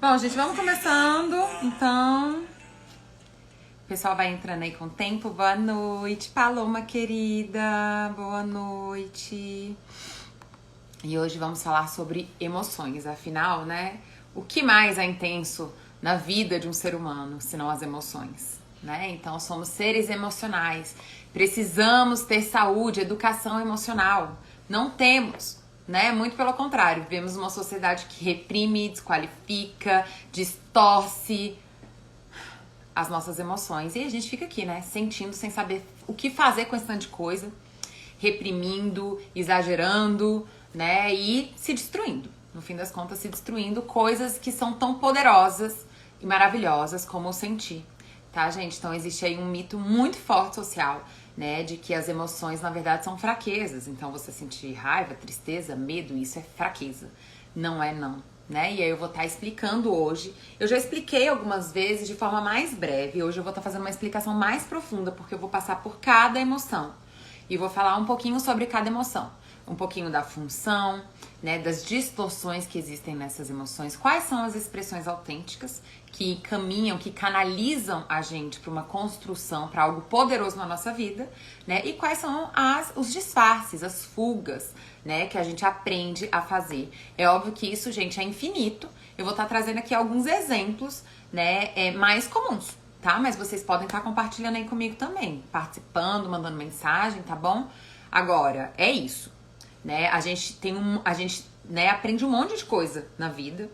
Bom, gente, vamos começando. Então, o pessoal vai entrando aí com o tempo. Boa noite, Paloma querida. Boa noite. E hoje vamos falar sobre emoções. Afinal, né? O que mais é intenso na vida de um ser humano, senão as emoções, né? Então, somos seres emocionais. Precisamos ter saúde, educação emocional. Não temos, né? Muito pelo contrário, vivemos uma sociedade que reprime, desqualifica, distorce as nossas emoções. E a gente fica aqui, né? Sentindo, sem saber o que fazer com esse tanto de coisa, reprimindo, exagerando, né? E se destruindo. No fim das contas, se destruindo coisas que são tão poderosas e maravilhosas como o sentir, tá, gente? Então existe aí um mito muito forte social, né, de que as emoções, na verdade, são fraquezas. Então você sentir raiva, tristeza, medo, isso é fraqueza. Não é não, né? E aí eu vou estar explicando hoje. Eu já expliquei algumas vezes de forma mais breve. Hoje eu vou estar fazendo uma explicação mais profunda, porque eu vou passar por cada emoção. E vou falar um pouquinho sobre cada emoção. Um pouquinho da função, né, das distorções que existem nessas emoções. Quais são as expressões autênticas que caminham, que canalizam a gente para uma construção, para algo poderoso na nossa vida, né? E quais são os disfarces, as fugas, né, que a gente aprende a fazer. É óbvio que isso, gente, é infinito. Eu vou estar trazendo aqui alguns exemplos, né, mais comuns, tá? Mas vocês podem estar compartilhando aí comigo também, participando, mandando mensagem, tá bom? Agora, é isso, né? A gente né, aprende um monte de coisa na vida.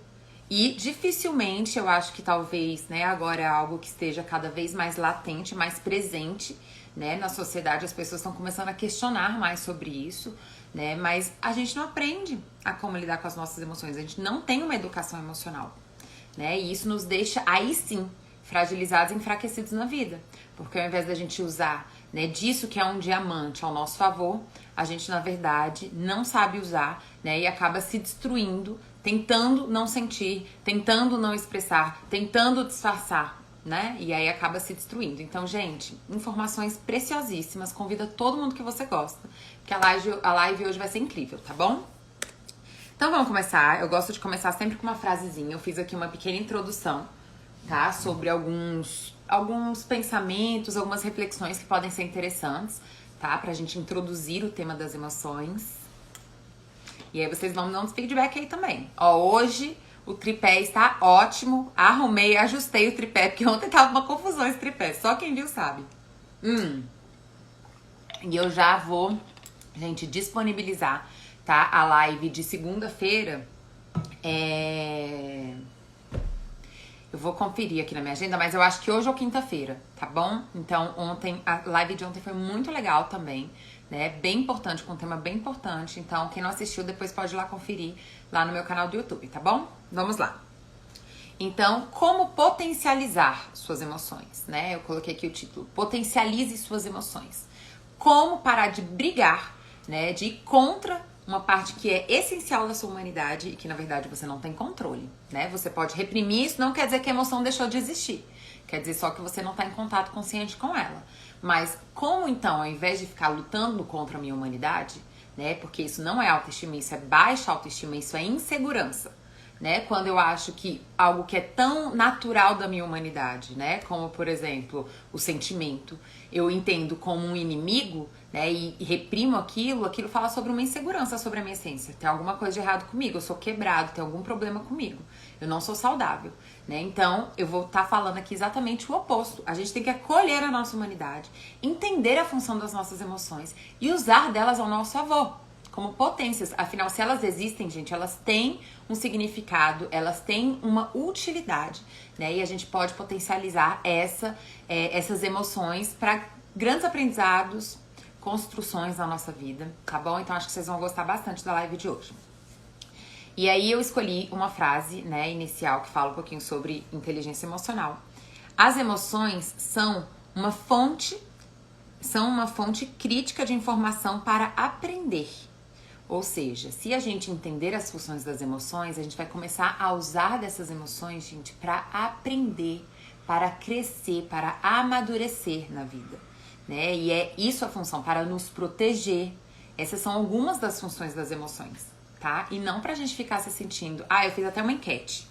E dificilmente, eu acho que talvez, né, agora é algo que esteja cada vez mais latente, mais presente, né, na sociedade. As pessoas estão começando a questionar mais sobre isso, né, mas a gente não aprende a como lidar com as nossas emoções. A gente não tem uma educação emocional, né, e isso nos deixa, aí sim, fragilizados e enfraquecidos na vida. Porque ao invés da gente usar, né, disso que é um diamante ao nosso favor, a gente, na verdade, não sabe usar, né, e acaba se destruindo, tentando não sentir, tentando não expressar, tentando disfarçar, né? E aí acaba se destruindo. Então, gente, informações preciosíssimas. Convida todo mundo que você gosta, porque a live hoje vai ser incrível, tá bom? Então vamos começar. Eu gosto de começar sempre com uma frasezinha. Eu fiz aqui uma pequena introdução, tá? Sobre alguns pensamentos, algumas reflexões que podem ser interessantes, tá? Pra gente introduzir o tema das emoções. E aí vocês vão me dar uns feedback aí também. Ó, hoje o tripé está ótimo. Arrumei, ajustei o tripé, porque ontem tava uma confusão esse tripé. Só quem viu sabe. E eu já vou, gente, disponibilizar, tá? A live de segunda-feira. Eu vou conferir aqui na minha agenda, mas eu acho que hoje ou quinta-feira, tá bom? Então, a live de ontem foi muito legal também, né? Bem importante, com um tema bem importante. Então, quem não assistiu, depois pode ir lá conferir lá no meu canal do YouTube, tá bom? Vamos lá. Então, como potencializar suas emoções, né? Eu coloquei aqui o título, potencialize suas emoções. Como parar de brigar, né? De ir contra uma parte que é essencial da sua humanidade e que, na verdade, você não tem controle, né? Você pode reprimir, isso não quer dizer que a emoção deixou de existir. Quer dizer só que você não está em contato consciente com ela. Mas como, então, ao invés de ficar lutando contra a minha humanidade, né? Porque isso não é autoestima, isso é baixa autoestima, isso é insegurança, né? Quando eu acho que algo que é tão natural da minha humanidade, né? Como, por exemplo, o sentimento, eu entendo como um inimigo, né, e reprimo aquilo fala sobre uma insegurança sobre a minha essência. Tem alguma coisa de errado comigo, eu sou quebrado, tem algum problema comigo, eu não sou saudável, né? Então eu vou estar falando aqui exatamente o oposto. A gente tem que acolher a nossa humanidade, entender a função das nossas emoções e usar delas ao nosso favor, como potências. Afinal, se elas existem, gente, elas têm um significado, elas têm uma utilidade, né? E a gente pode potencializar essas emoções para grandes aprendizados, construções na nossa vida, tá bom? Então acho que vocês vão gostar bastante da live de hoje. E aí eu escolhi uma frase, né, inicial que fala um pouquinho sobre inteligência emocional. As emoções são uma fonte crítica de informação para aprender. Ou seja, se a gente entender as funções das emoções, a gente vai começar a usar dessas emoções, gente, para aprender, para crescer, para amadurecer na vida, né? E é isso a função, para nos proteger. Essas são algumas das funções das emoções, tá? E não pra gente ficar se sentindo... eu fiz até uma enquete.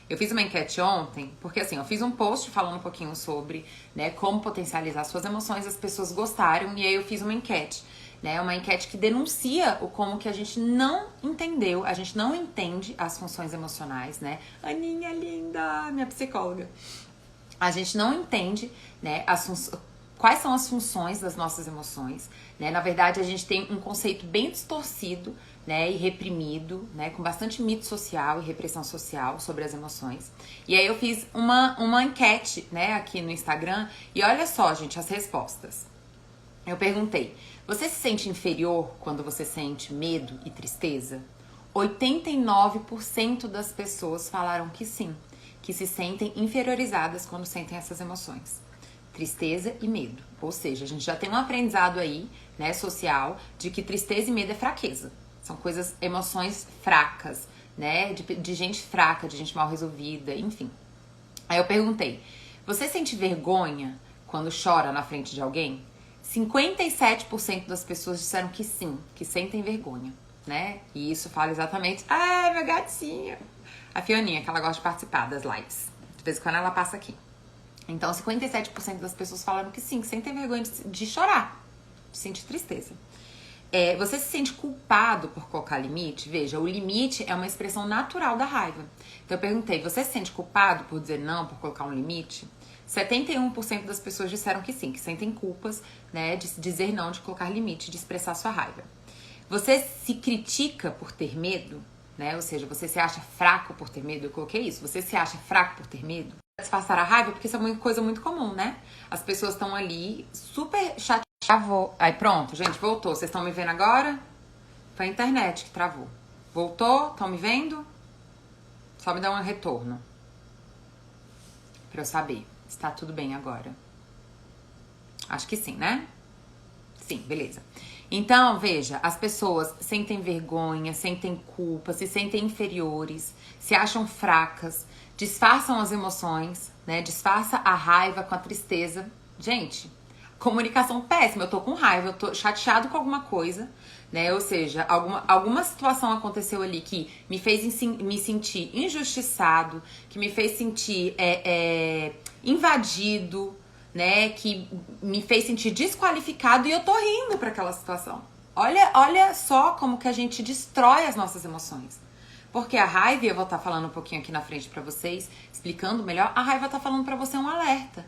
Eu fiz uma enquete ontem, porque assim, eu fiz um post falando um pouquinho sobre, né, como potencializar suas emoções, as pessoas gostaram, e aí eu fiz uma enquete, né, uma enquete que denuncia o como que a gente não entendeu, a gente não entende as funções emocionais, né? Aninha linda, minha psicóloga. A gente não entende, né, quais são as funções das nossas emoções, né? Na verdade, a gente tem um conceito bem distorcido, né, e reprimido, né, com bastante mito social e repressão social sobre as emoções. E aí eu fiz uma enquete, né, aqui no Instagram, e olha só, gente, as respostas. Eu perguntei: você se sente inferior quando você sente medo e tristeza? 89% das pessoas falaram que sim, que se sentem inferiorizadas quando sentem essas emoções. Tristeza e medo. Ou seja, a gente já tem um aprendizado aí, né, social, de que tristeza e medo é fraqueza. São coisas, emoções fracas, né, de gente fraca, de gente mal resolvida, enfim. Aí eu perguntei: você sente vergonha quando chora na frente de alguém? 57% das pessoas disseram que sim, que sentem vergonha, né? E isso fala exatamente... Ah, meu gatinho! A Fioninha, que ela gosta de participar das lives. De vez em quando ela passa aqui. Então, 57% das pessoas falaram que sim, que sentem vergonha de chorar, de sentir tristeza. Você se sente culpado por colocar limite? Veja, o limite é uma expressão natural da raiva. Então, eu perguntei: você se sente culpado por dizer não, por colocar um limite? 71% das pessoas disseram que sim, que sentem culpas, né, de dizer não, de colocar limite, de expressar sua raiva. Você se critica por ter medo, né? Ou seja, você se acha fraco por ter medo? Eu coloquei isso. Você se acha fraco por ter medo? Disfarçar a raiva, porque isso é uma coisa muito comum, né? As pessoas estão ali super chateadas. Travou. Aí pronto, gente, voltou. Vocês estão me vendo agora? Foi a internet que travou. Voltou? Estão me vendo? Só me dá um retorno pra eu saber se tá tudo bem agora. Acho que sim, né? Sim, beleza. Então, veja, as pessoas sentem vergonha, sentem culpa, se sentem inferiores, se acham fracas, disfarçam as emoções, né? Disfarça a raiva com a tristeza. Gente, comunicação péssima. Eu tô com raiva, eu tô chateado com alguma coisa, né? Ou seja, alguma situação aconteceu ali que me fez me sentir injustiçado, que me fez sentir invadido, né, que me fez sentir desqualificado, e eu tô rindo pra aquela situação. Olha só como que a gente destrói as nossas emoções. Porque a raiva, eu vou estar falando um pouquinho aqui na frente pra vocês, explicando melhor, a raiva tá falando pra você um alerta.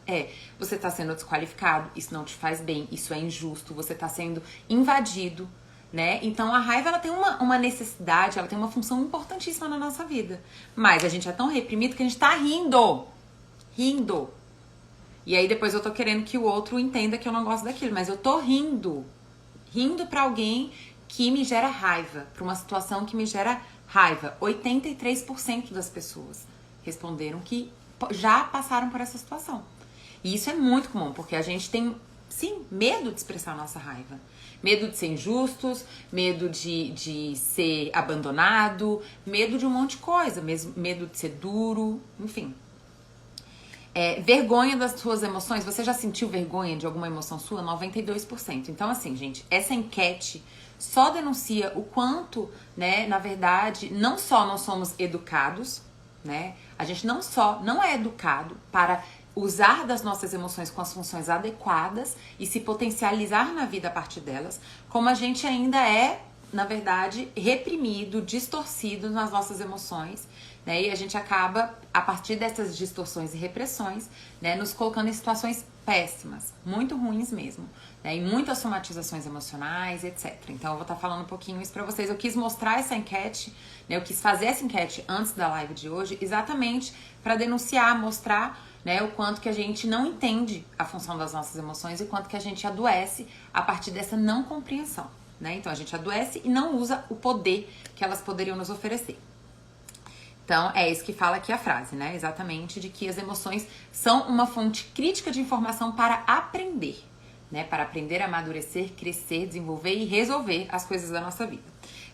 Você tá sendo desqualificado, isso não te faz bem, isso é injusto, você tá sendo invadido, né? Então a raiva, ela tem uma necessidade, ela tem uma função importantíssima na nossa vida. Mas a gente é tão reprimido que a gente tá rindo. E aí depois eu tô querendo que o outro entenda que eu não gosto daquilo, mas eu tô rindo pra alguém que me gera raiva, pra uma situação que me gera raiva. 83% das pessoas responderam que já passaram por essa situação. E isso é muito comum, porque a gente tem, sim, medo de expressar a nossa raiva. Medo de ser injustos, medo de ser abandonado, medo de um monte de coisa, medo de ser duro, enfim. Vergonha das suas emoções. Você já sentiu vergonha de alguma emoção sua? 92%. Então, assim, gente, essa enquete só denuncia o quanto, né, na verdade, não só nós somos educados, né? A gente não é educado para usar das nossas emoções com as funções adequadas e se potencializar na vida a partir delas, como a gente ainda é, na verdade, reprimido, distorcido nas nossas emoções, né? E a gente acaba, a partir dessas distorções e repressões, né, nos colocando em situações péssimas, muito ruins mesmo, né? E muitas somatizações emocionais, etc. Então eu vou estar falando um pouquinho isso pra vocês. Eu quis mostrar essa enquete, né? Eu quis fazer essa enquete antes da live de hoje, exatamente para denunciar, mostrar, né, o quanto que a gente não entende a função das nossas emoções e o quanto que a gente adoece a partir dessa não compreensão, né? Então a gente adoece e não usa o poder que elas poderiam nos oferecer. Então, é isso que fala aqui a frase, né? Exatamente, de que as emoções são uma fonte crítica de informação para aprender, né? Para aprender a amadurecer, crescer, desenvolver e resolver as coisas da nossa vida.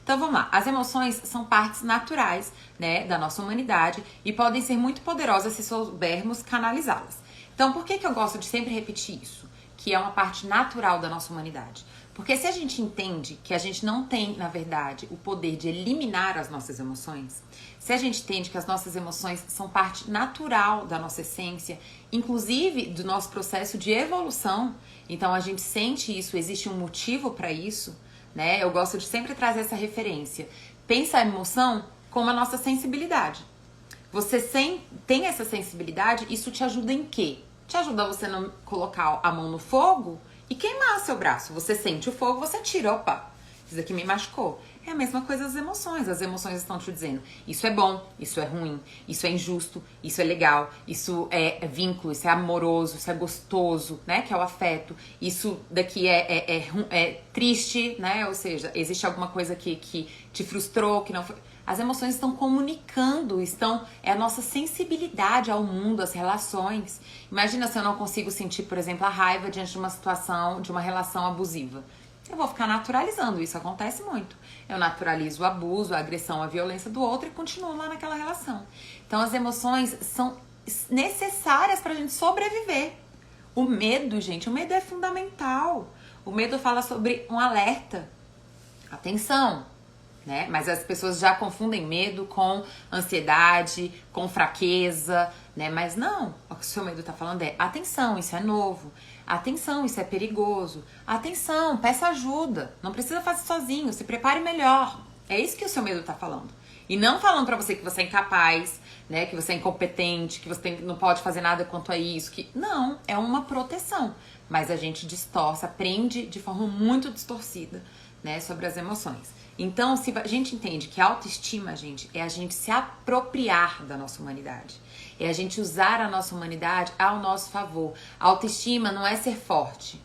Então, vamos lá. As emoções são partes naturais, né, da nossa humanidade e podem ser muito poderosas se soubermos canalizá-las. Então, por que eu gosto de sempre repetir isso? Que é uma parte natural da nossa humanidade. Porque se a gente entende que a gente não tem, na verdade, o poder de eliminar as nossas emoções, se a gente entende que as nossas emoções são parte natural da nossa essência, inclusive do nosso processo de evolução, então a gente sente isso, existe um motivo para isso, né? Eu gosto de sempre trazer essa referência. Pensa a emoção como a nossa sensibilidade. Você tem essa sensibilidade, isso te ajuda em quê? Te ajuda a você não colocar a mão no fogo e queimar seu braço. Você sente o fogo, você tira, opa, isso aqui me machucou. É a mesma coisa as emoções. As emoções estão te dizendo, isso é bom, isso é ruim, isso é injusto, isso é legal, isso é vínculo, isso é amoroso, isso é gostoso, né? Que é o afeto. Isso daqui é triste, né? Ou seja, existe alguma coisa que te frustrou, que não foi... As emoções estão comunicando, é a nossa sensibilidade ao mundo, às relações. Imagina se eu não consigo sentir, por exemplo, a raiva diante de uma situação, de uma relação abusiva. Eu vou ficar naturalizando, isso acontece muito. Eu naturalizo o abuso, a agressão, a violência do outro e continuo lá naquela relação. Então as emoções são necessárias pra gente sobreviver. O medo, gente, o medo é fundamental. O medo fala sobre um alerta. Atenção! Né? Mas as pessoas já confundem medo com ansiedade, com fraqueza, né? Mas não, o que o seu medo tá falando é atenção, isso é novo, atenção, isso é perigoso, atenção, peça ajuda, não precisa fazer sozinho, se prepare melhor. É isso que o seu medo tá falando. E não falando pra você que você é incapaz, né? Que você é incompetente, que você não pode fazer nada quanto a isso, que não, é uma proteção. Mas a gente distorce, aprende de forma muito distorcida, né, sobre as emoções. Então, se a gente entende que a autoestima, gente, é a gente se apropriar da nossa humanidade. É a gente usar a nossa humanidade ao nosso favor. A autoestima não é ser forte.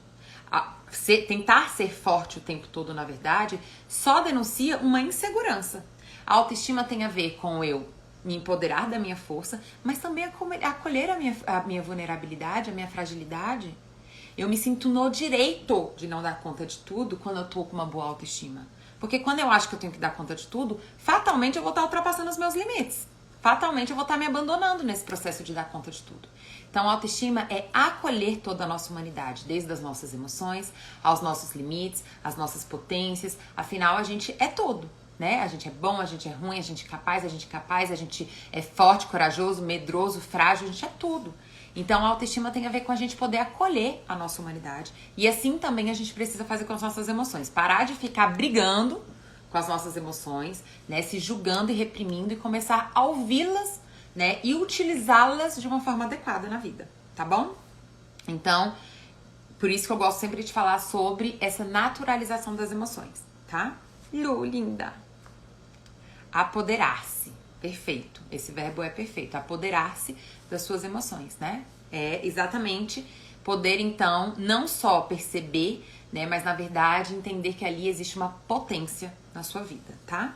Tentar ser forte o tempo todo, na verdade, só denuncia uma insegurança. A autoestima tem a ver com eu me empoderar da minha força, mas também acolher a minha vulnerabilidade, a minha fragilidade. Eu me sinto no direito de não dar conta de tudo quando eu tô com uma boa autoestima. Porque quando eu acho que eu tenho que dar conta de tudo, fatalmente eu vou estar ultrapassando os meus limites. Fatalmente eu vou estar me abandonando nesse processo de dar conta de tudo. Então a autoestima é acolher toda a nossa humanidade, desde as nossas emoções, aos nossos limites, às nossas potências. Afinal, a gente é todo, né? A gente é bom, a gente é ruim, a gente é capaz, a gente é forte, corajoso, medroso, frágil, a gente é tudo. Então a autoestima tem a ver com a gente poder acolher a nossa humanidade. E assim também a gente precisa fazer com as nossas emoções. Parar de ficar brigando com as nossas emoções, né? Se julgando e reprimindo e começar a ouvi-las, né? E utilizá-las de uma forma adequada na vida, tá bom? Então, por isso que eu gosto sempre de falar sobre essa naturalização das emoções, tá? Lu, linda! Apoderar-se. Perfeito. Esse verbo é perfeito. Apoderar-se das suas emoções, né? É exatamente poder, então, não só perceber, né? Mas, na verdade, entender que ali existe uma potência na sua vida, tá?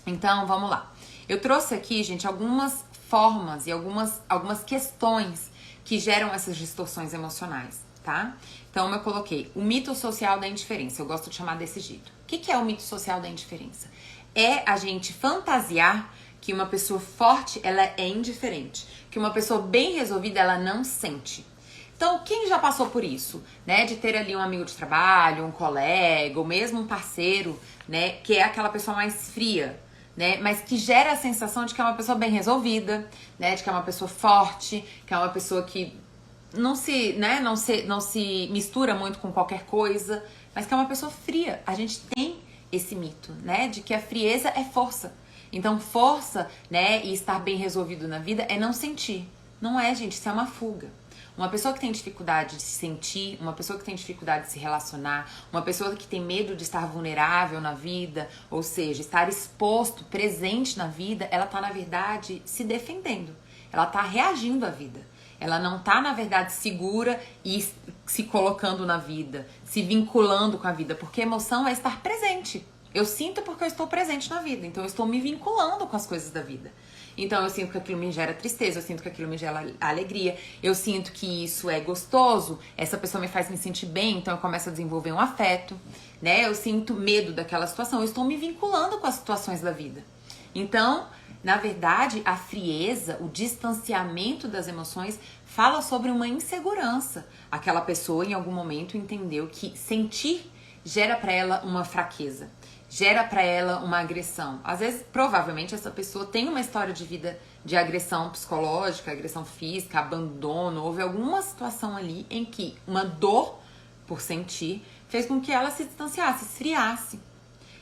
Então, vamos lá. Eu trouxe aqui, gente, algumas formas e algumas questões que geram essas distorções emocionais, tá? Então, eu coloquei o mito social da indiferença. Eu gosto de chamar desse jeito. O que é o mito social da indiferença? É a gente fantasiar que uma pessoa forte, ela é indiferente. Que uma pessoa bem resolvida, ela não sente. Então, quem já passou por isso, né? De ter ali um amigo de trabalho, um colega, ou mesmo um parceiro, né? Que é aquela pessoa mais fria, né? Mas que gera a sensação de que é uma pessoa bem resolvida, né? De que é uma pessoa forte, que é uma pessoa que não se mistura muito com qualquer coisa, mas que é uma pessoa fria. A gente tem esse mito, né? De que a frieza é força. Então, força, né, e estar bem resolvido na vida é não sentir. Não é, gente, isso é uma fuga. Uma pessoa que tem dificuldade de se sentir, uma pessoa que tem dificuldade de se relacionar, uma pessoa que tem medo de estar vulnerável na vida, ou seja, estar exposto, presente na vida, ela tá, na verdade, se defendendo. Ela tá reagindo à vida. Ela não tá, na verdade, segura e se colocando na vida, se vinculando com a vida, porque emoção é estar presente. Eu sinto porque eu estou presente na vida, então eu estou me vinculando com as coisas da vida. Então eu sinto que aquilo me gera tristeza, eu sinto que aquilo me gera alegria, eu sinto que isso é gostoso, essa pessoa me faz me sentir bem, então eu começo a desenvolver um afeto, né? Eu sinto medo daquela situação, eu estou me vinculando com as situações da vida. Então, na verdade, a frieza, o distanciamento das emoções fala sobre uma insegurança. Aquela pessoa em algum momento entendeu que sentir gera pra ela uma fraqueza, gera pra ela uma agressão. Às vezes, provavelmente, essa pessoa tem uma história de vida de agressão psicológica, agressão física, abandono. Houve alguma situação ali em que uma dor por sentir fez com que ela se distanciasse, esfriasse.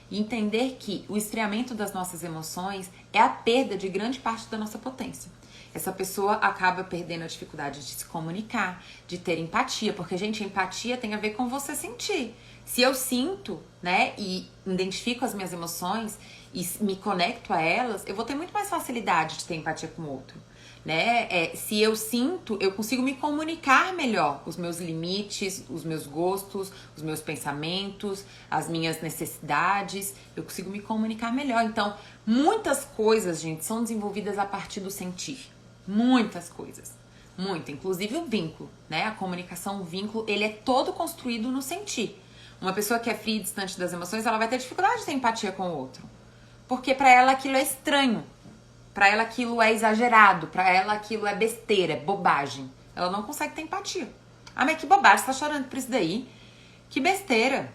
E entender que o esfriamento das nossas emoções é a perda de grande parte da nossa potência. Essa pessoa acaba perdendo a dificuldade de se comunicar, de ter empatia, porque, gente, empatia tem a ver com você sentir. Se eu sinto, né, e identifico as minhas emoções e me conecto a elas, eu vou ter muito mais facilidade de ter empatia com o outro, né? Se eu sinto, eu consigo me comunicar melhor os meus limites, os meus gostos, os meus pensamentos, as minhas necessidades, eu consigo me comunicar melhor. Então, muitas coisas, gente, são desenvolvidas a partir do sentir. Muitas coisas. Muito. Inclusive o vínculo, né? A comunicação, o vínculo, ele é todo construído no sentir. Uma pessoa que é fria e distante das emoções, ela vai ter dificuldade de ter empatia com o outro. Porque pra ela aquilo é estranho. Pra ela aquilo é exagerado. Pra ela aquilo é besteira, é bobagem. Ela não consegue ter empatia. Ah, mas que bobagem, você tá chorando por isso daí? Que besteira.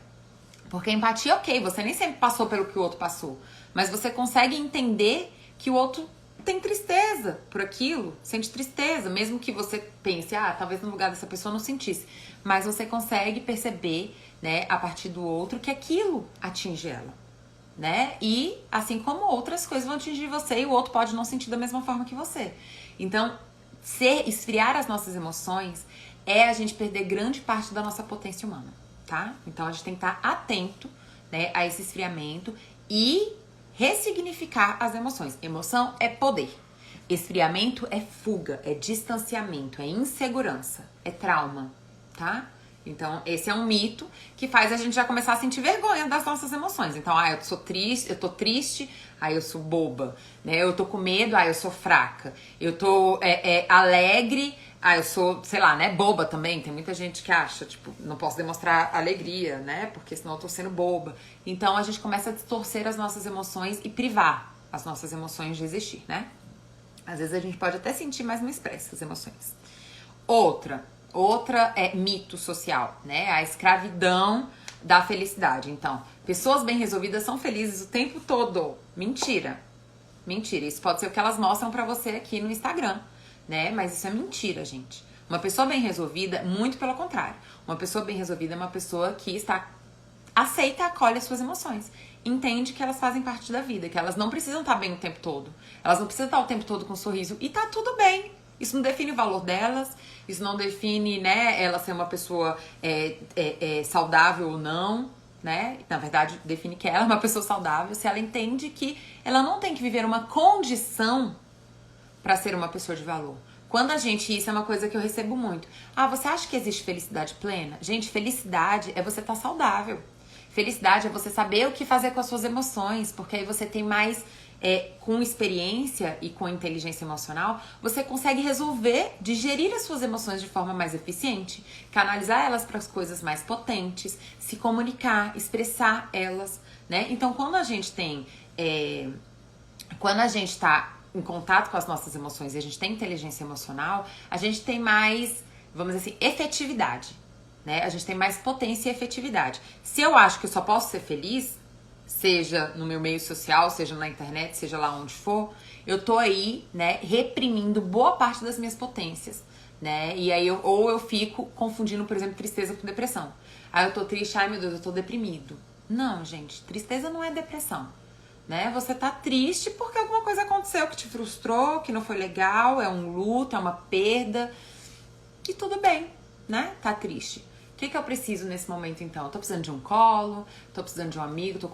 Porque empatia, ok, você nem sempre passou pelo que o outro passou. Mas você consegue entender que o outro tem tristeza por aquilo, sente tristeza, mesmo que você pense, talvez no lugar dessa pessoa não sentisse, mas você consegue perceber, né, a partir do outro que aquilo atinge ela, né, e assim como outras coisas vão atingir você e o outro pode não sentir da mesma forma que você. Então, esfriar as nossas emoções é a gente perder grande parte da nossa potência humana, tá? Então a gente tem que estar atento, né, a esse esfriamento e ressignificar as emoções. Emoção é poder. Esfriamento é fuga, é distanciamento, é insegurança, é trauma, tá? Então, esse é um mito que faz a gente já começar a sentir vergonha das nossas emoções. Então, eu tô triste, eu sou boba, né? Eu tô com medo, eu sou fraca. Eu tô alegre, eu sou, sei lá, né, boba também. Tem muita gente que acha, tipo, não posso demonstrar alegria, né, porque senão eu tô sendo boba. Então a gente começa a distorcer as nossas emoções e privar as nossas emoções de existir, né? Às vezes a gente pode até sentir, mas não expressa as emoções. Outra é mito social, né, a escravidão da felicidade. Então, pessoas bem resolvidas são felizes o tempo todo. Mentira. Mentira. Isso pode ser o que elas mostram pra você aqui no Instagram, né? Mas isso é mentira, gente. Uma pessoa bem resolvida, muito pelo contrário. Uma pessoa bem resolvida é uma pessoa que aceita e acolhe as suas emoções. Entende que elas fazem parte da vida, que elas não precisam estar bem o tempo todo. Elas não precisam estar o tempo todo com um sorriso. E tá tudo bem. Isso não define o valor delas. Isso não define, né, ela ser uma pessoa saudável ou não, né? Na verdade, define que ela é uma pessoa saudável se ela entende que ela não tem que viver uma condição para ser uma pessoa de valor. Quando isso é uma coisa que eu recebo muito. Você acha que existe felicidade plena? Gente, felicidade é você estar saudável. Felicidade é você saber o que fazer com as suas emoções, porque aí você tem mais, com experiência e com inteligência emocional, você consegue resolver, digerir as suas emoções de forma mais eficiente, canalizar elas para as coisas mais potentes, se comunicar, expressar elas, né? Então, quando a gente tá em contato com as nossas emoções e a gente tem inteligência emocional, a gente tem mais, vamos dizer assim, efetividade, né? A gente tem mais potência e efetividade. Se eu acho que eu só posso ser feliz, seja no meu meio social, seja na internet, seja lá onde for, eu tô aí, né, reprimindo boa parte das minhas potências, né? E aí eu fico confundindo, por exemplo, tristeza com depressão. Aí eu tô triste, meu Deus, eu tô deprimido. Não, gente, tristeza não é depressão. Né? Você tá triste porque alguma coisa aconteceu que te frustrou, que não foi legal, é um luto, é uma perda. E tudo bem, né? Tá triste. O que eu preciso nesse momento, então? Eu tô precisando de um colo, tô precisando de um amigo, tô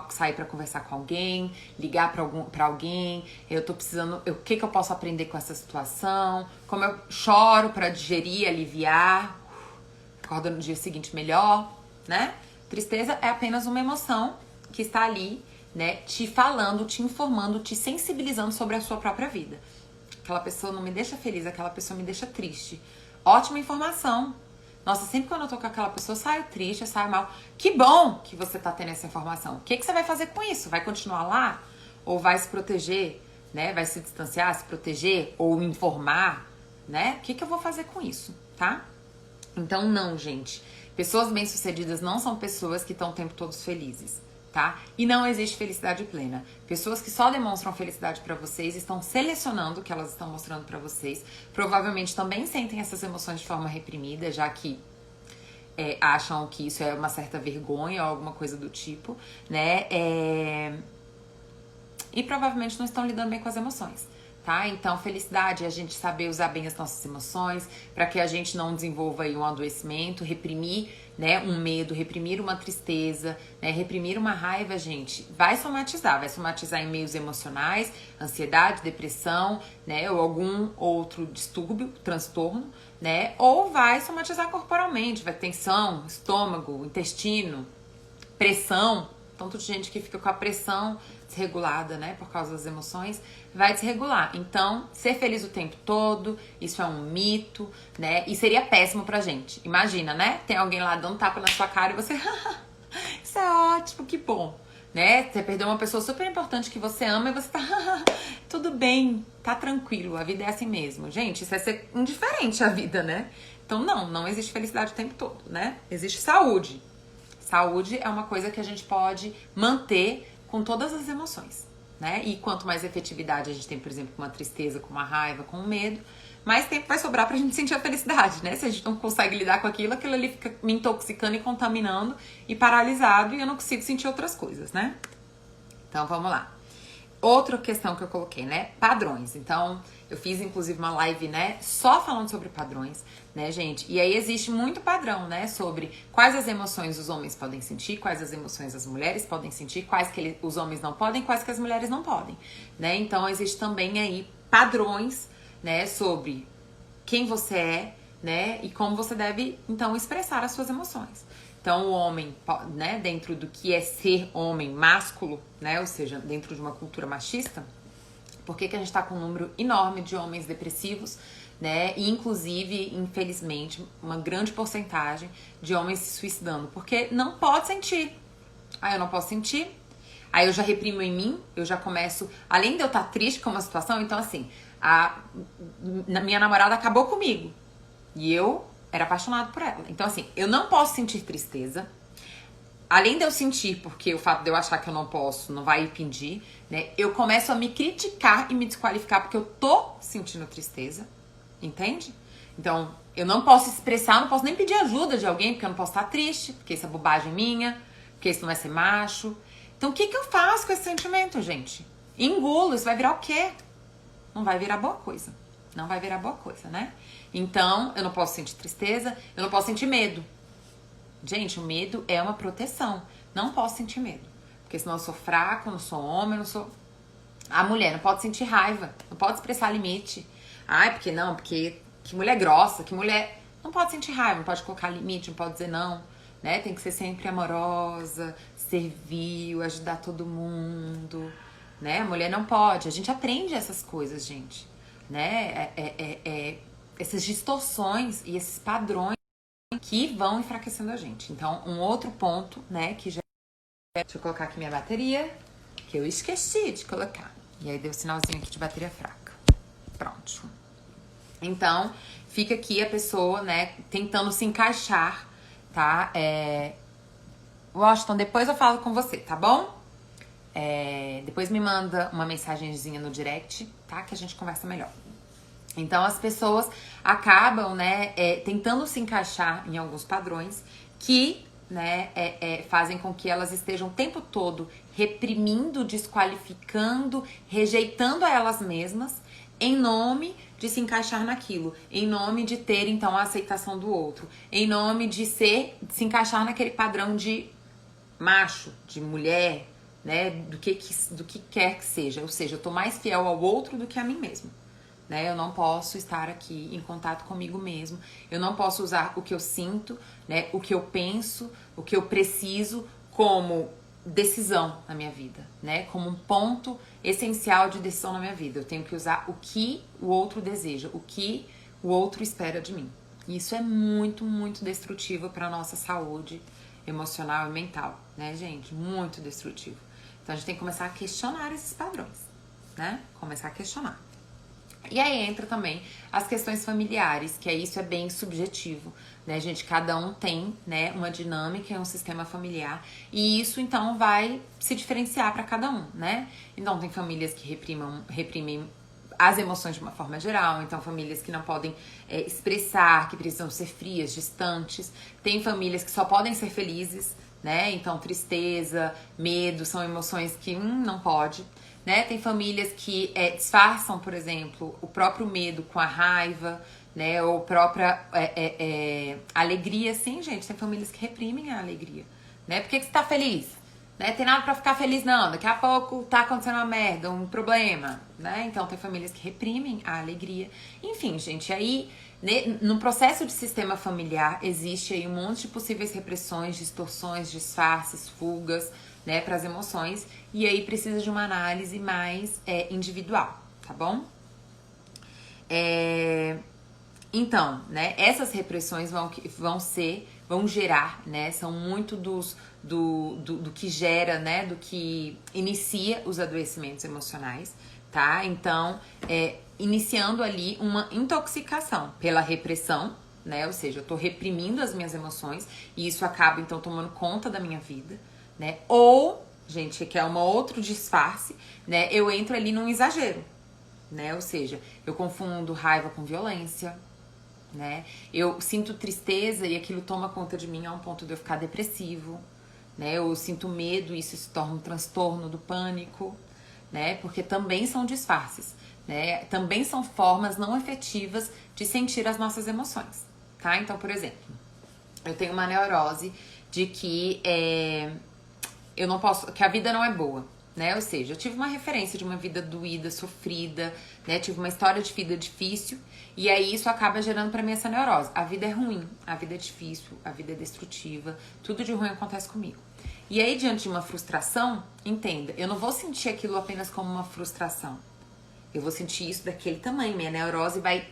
sair pra conversar com alguém, ligar pra alguém, eu tô precisando... O que eu posso aprender com essa situação? Como eu choro pra digerir, aliviar, acordo no dia seguinte melhor, né? Tristeza é apenas uma emoção que está ali, né, te falando, te informando, te sensibilizando sobre a sua própria vida. Aquela pessoa não me deixa feliz, aquela pessoa me deixa triste. Ótima informação. Nossa, sempre quando eu tô com aquela pessoa, eu saio triste, eu saio mal. Que bom que você tá tendo essa informação. O que você vai fazer com isso? Vai continuar lá? Ou vai se proteger, né? Vai se distanciar, se proteger? Ou informar, né? O que eu vou fazer com isso, tá? Então, não, gente. Pessoas bem-sucedidas não são pessoas que estão o tempo todo felizes, tá? E não existe felicidade plena. Pessoas que só demonstram felicidade pra vocês estão selecionando o que elas estão mostrando pra vocês. Provavelmente também sentem essas emoções de forma reprimida, já que acham que isso é uma certa vergonha ou alguma coisa do tipo, né? E provavelmente não estão lidando bem com as emoções, tá? Então, felicidade é a gente saber usar bem as nossas emoções para que a gente não desenvolva aí um adoecimento, reprimir, né, um medo, reprimir uma tristeza, né, reprimir uma raiva, gente, vai somatizar em meios emocionais, ansiedade, depressão, né, ou algum outro distúrbio, transtorno, né, ou vai somatizar corporalmente, vai tensão, estômago, intestino, pressão, tanto de gente que fica com a pressão desregulada, né, por causa das emoções, vai desregular. Então, ser feliz o tempo todo, isso é um mito, né, e seria péssimo pra gente. Imagina, né, tem alguém lá dando tapa na sua cara e você, isso é ótimo, que bom, né, você perdeu uma pessoa super importante que você ama e você tá, tudo bem, tá tranquilo, a vida é assim mesmo. Gente, isso é ser indiferente à vida, né? Então, não existe felicidade o tempo todo, né, existe saúde. Saúde é uma coisa que a gente pode manter com todas as emoções, né? E quanto mais efetividade a gente tem, por exemplo, com uma tristeza, com uma raiva, com um medo, mais tempo vai sobrar pra gente sentir a felicidade, né? Se a gente não consegue lidar com aquilo ali fica me intoxicando e contaminando e paralisado e eu não consigo sentir outras coisas, né? Então, vamos lá. Outra questão que eu coloquei, né? Padrões. Então, eu fiz inclusive uma live, né? Só falando sobre padrões, né, gente? E aí existe muito padrão, né? Sobre quais as emoções os homens podem sentir, quais as emoções as mulheres podem sentir, quais que os homens não podem, quais que as mulheres não podem, né? Então, existe também aí padrões, né? Sobre quem você é, né? E como você deve, então, expressar as suas emoções. Então, o homem, né, dentro do que é ser homem másculo, né, ou seja, dentro de uma cultura machista, por que a gente tá com um número enorme de homens depressivos, né, e inclusive, infelizmente, uma grande porcentagem de homens se suicidando, porque não pode sentir. Aí eu não posso sentir, aí eu já reprimo em mim, eu já começo, além de eu estar triste com uma situação, então assim, minha namorada acabou comigo, e eu era apaixonado por ela. Então, assim, eu não posso sentir tristeza. Além de eu sentir, porque o fato de eu achar que eu não posso não vai impedir, né? Eu começo a me criticar e me desqualificar porque eu tô sentindo tristeza. Entende? Então, eu não posso expressar, não posso nem pedir ajuda de alguém, porque eu não posso estar triste, porque isso é bobagem minha, porque isso não é ser macho. Então, o que eu faço com esse sentimento, gente? Engulo, isso vai virar o quê? Não vai virar boa coisa. Não vai virar boa coisa, né? Então, eu não posso sentir tristeza, eu não posso sentir medo. Gente, o medo é uma proteção. Não posso sentir medo. Porque senão eu sou fraca, eu não sou homem, eu não sou... A mulher não pode sentir raiva, não pode expressar limite. Ai, porque não? Porque que mulher grossa, que mulher... Não pode sentir raiva, não pode colocar limite, não pode dizer não, né? Tem que ser sempre amorosa, servil, ajudar todo mundo, né? A mulher não pode. A gente aprende essas coisas, gente, né? Essas distorções e esses padrões que vão enfraquecendo a gente. Então, um outro ponto, né, que já... Deixa eu colocar aqui minha bateria, que eu esqueci de colocar. E aí deu sinalzinho aqui de bateria fraca. Pronto. Então, fica aqui a pessoa, né, tentando se encaixar, tá? Washington, depois eu falo com você, tá bom? Depois me manda uma mensagenzinha no direct, tá? Que a gente conversa melhor. Então, as pessoas acabam, né, tentando se encaixar em alguns padrões que, né, fazem com que elas estejam o tempo todo reprimindo, desqualificando, rejeitando a elas mesmas em nome de se encaixar naquilo, em nome de ter, então, a aceitação do outro, em nome de se encaixar naquele padrão de macho, de mulher, né, do que quer que seja. Ou seja, eu tô mais fiel ao outro do que a mim mesma. Né? Eu não posso estar aqui em contato comigo mesmo. Eu não posso usar o que eu sinto, né? O que eu penso, o que eu preciso como decisão na minha vida, né? Como um ponto essencial de decisão na minha vida. Eu tenho que usar o que o outro deseja, o que o outro espera de mim. E isso é muito, muito destrutivo para nossa saúde emocional e mental, né, gente? Muito destrutivo. Então a gente tem que começar a questionar esses padrões, né? Começar a questionar. E aí entra também as questões familiares, que isso é bem subjetivo, né, gente? Cada um tem, né, uma dinâmica e um sistema familiar, e isso então vai se diferenciar para cada um, né? Então tem famílias que reprimem as emoções de uma forma geral, então famílias que não podem expressar, que precisam ser frias, distantes. Tem famílias que só podem ser felizes, né? Então tristeza, medo são emoções que não pode. Né? Tem famílias que disfarçam, por exemplo, o próprio medo com a raiva, né? Ou própria alegria, sim, gente. Tem famílias que reprimem a alegria, né? Por que você tá feliz? Né? Tem nada pra ficar feliz, não. Daqui a pouco tá acontecendo uma merda, um problema, né? Então tem famílias que reprimem a alegria. Enfim, gente, aí no processo de sistema familiar existe aí um monte de possíveis repressões, distorções, disfarces, fugas, né, para as emoções, e aí precisa de uma análise mais individual, tá bom? Então, né, essas repressões vão gerar, né, são muito do que gera, né, do que inicia os adoecimentos emocionais, tá? Então, iniciando ali uma intoxicação pela repressão, né, ou seja, eu tô reprimindo as minhas emoções e isso acaba, então, tomando conta da minha vida, né? Ou, gente, que é um outro disfarce, né? Eu entro ali num exagero, né? Ou seja, eu confundo raiva com violência, né? Eu sinto tristeza e aquilo toma conta de mim a um ponto de eu ficar depressivo, né? Eu sinto medo e isso se torna um transtorno do pânico, né? Porque também são disfarces, né? Também são formas não efetivas de sentir as nossas emoções, tá? Então, por exemplo, eu tenho uma neurose de que eu não posso, que a vida não é boa, né? Ou seja, eu tive uma referência de uma vida doída, sofrida, né? Tive uma história de vida difícil e aí isso acaba gerando pra mim essa neurose. A vida é ruim, a vida é difícil, a vida é destrutiva, tudo de ruim acontece comigo. E aí, diante de uma frustração, entenda, eu não vou sentir aquilo apenas como uma frustração. Eu vou sentir isso daquele tamanho, minha neurose vai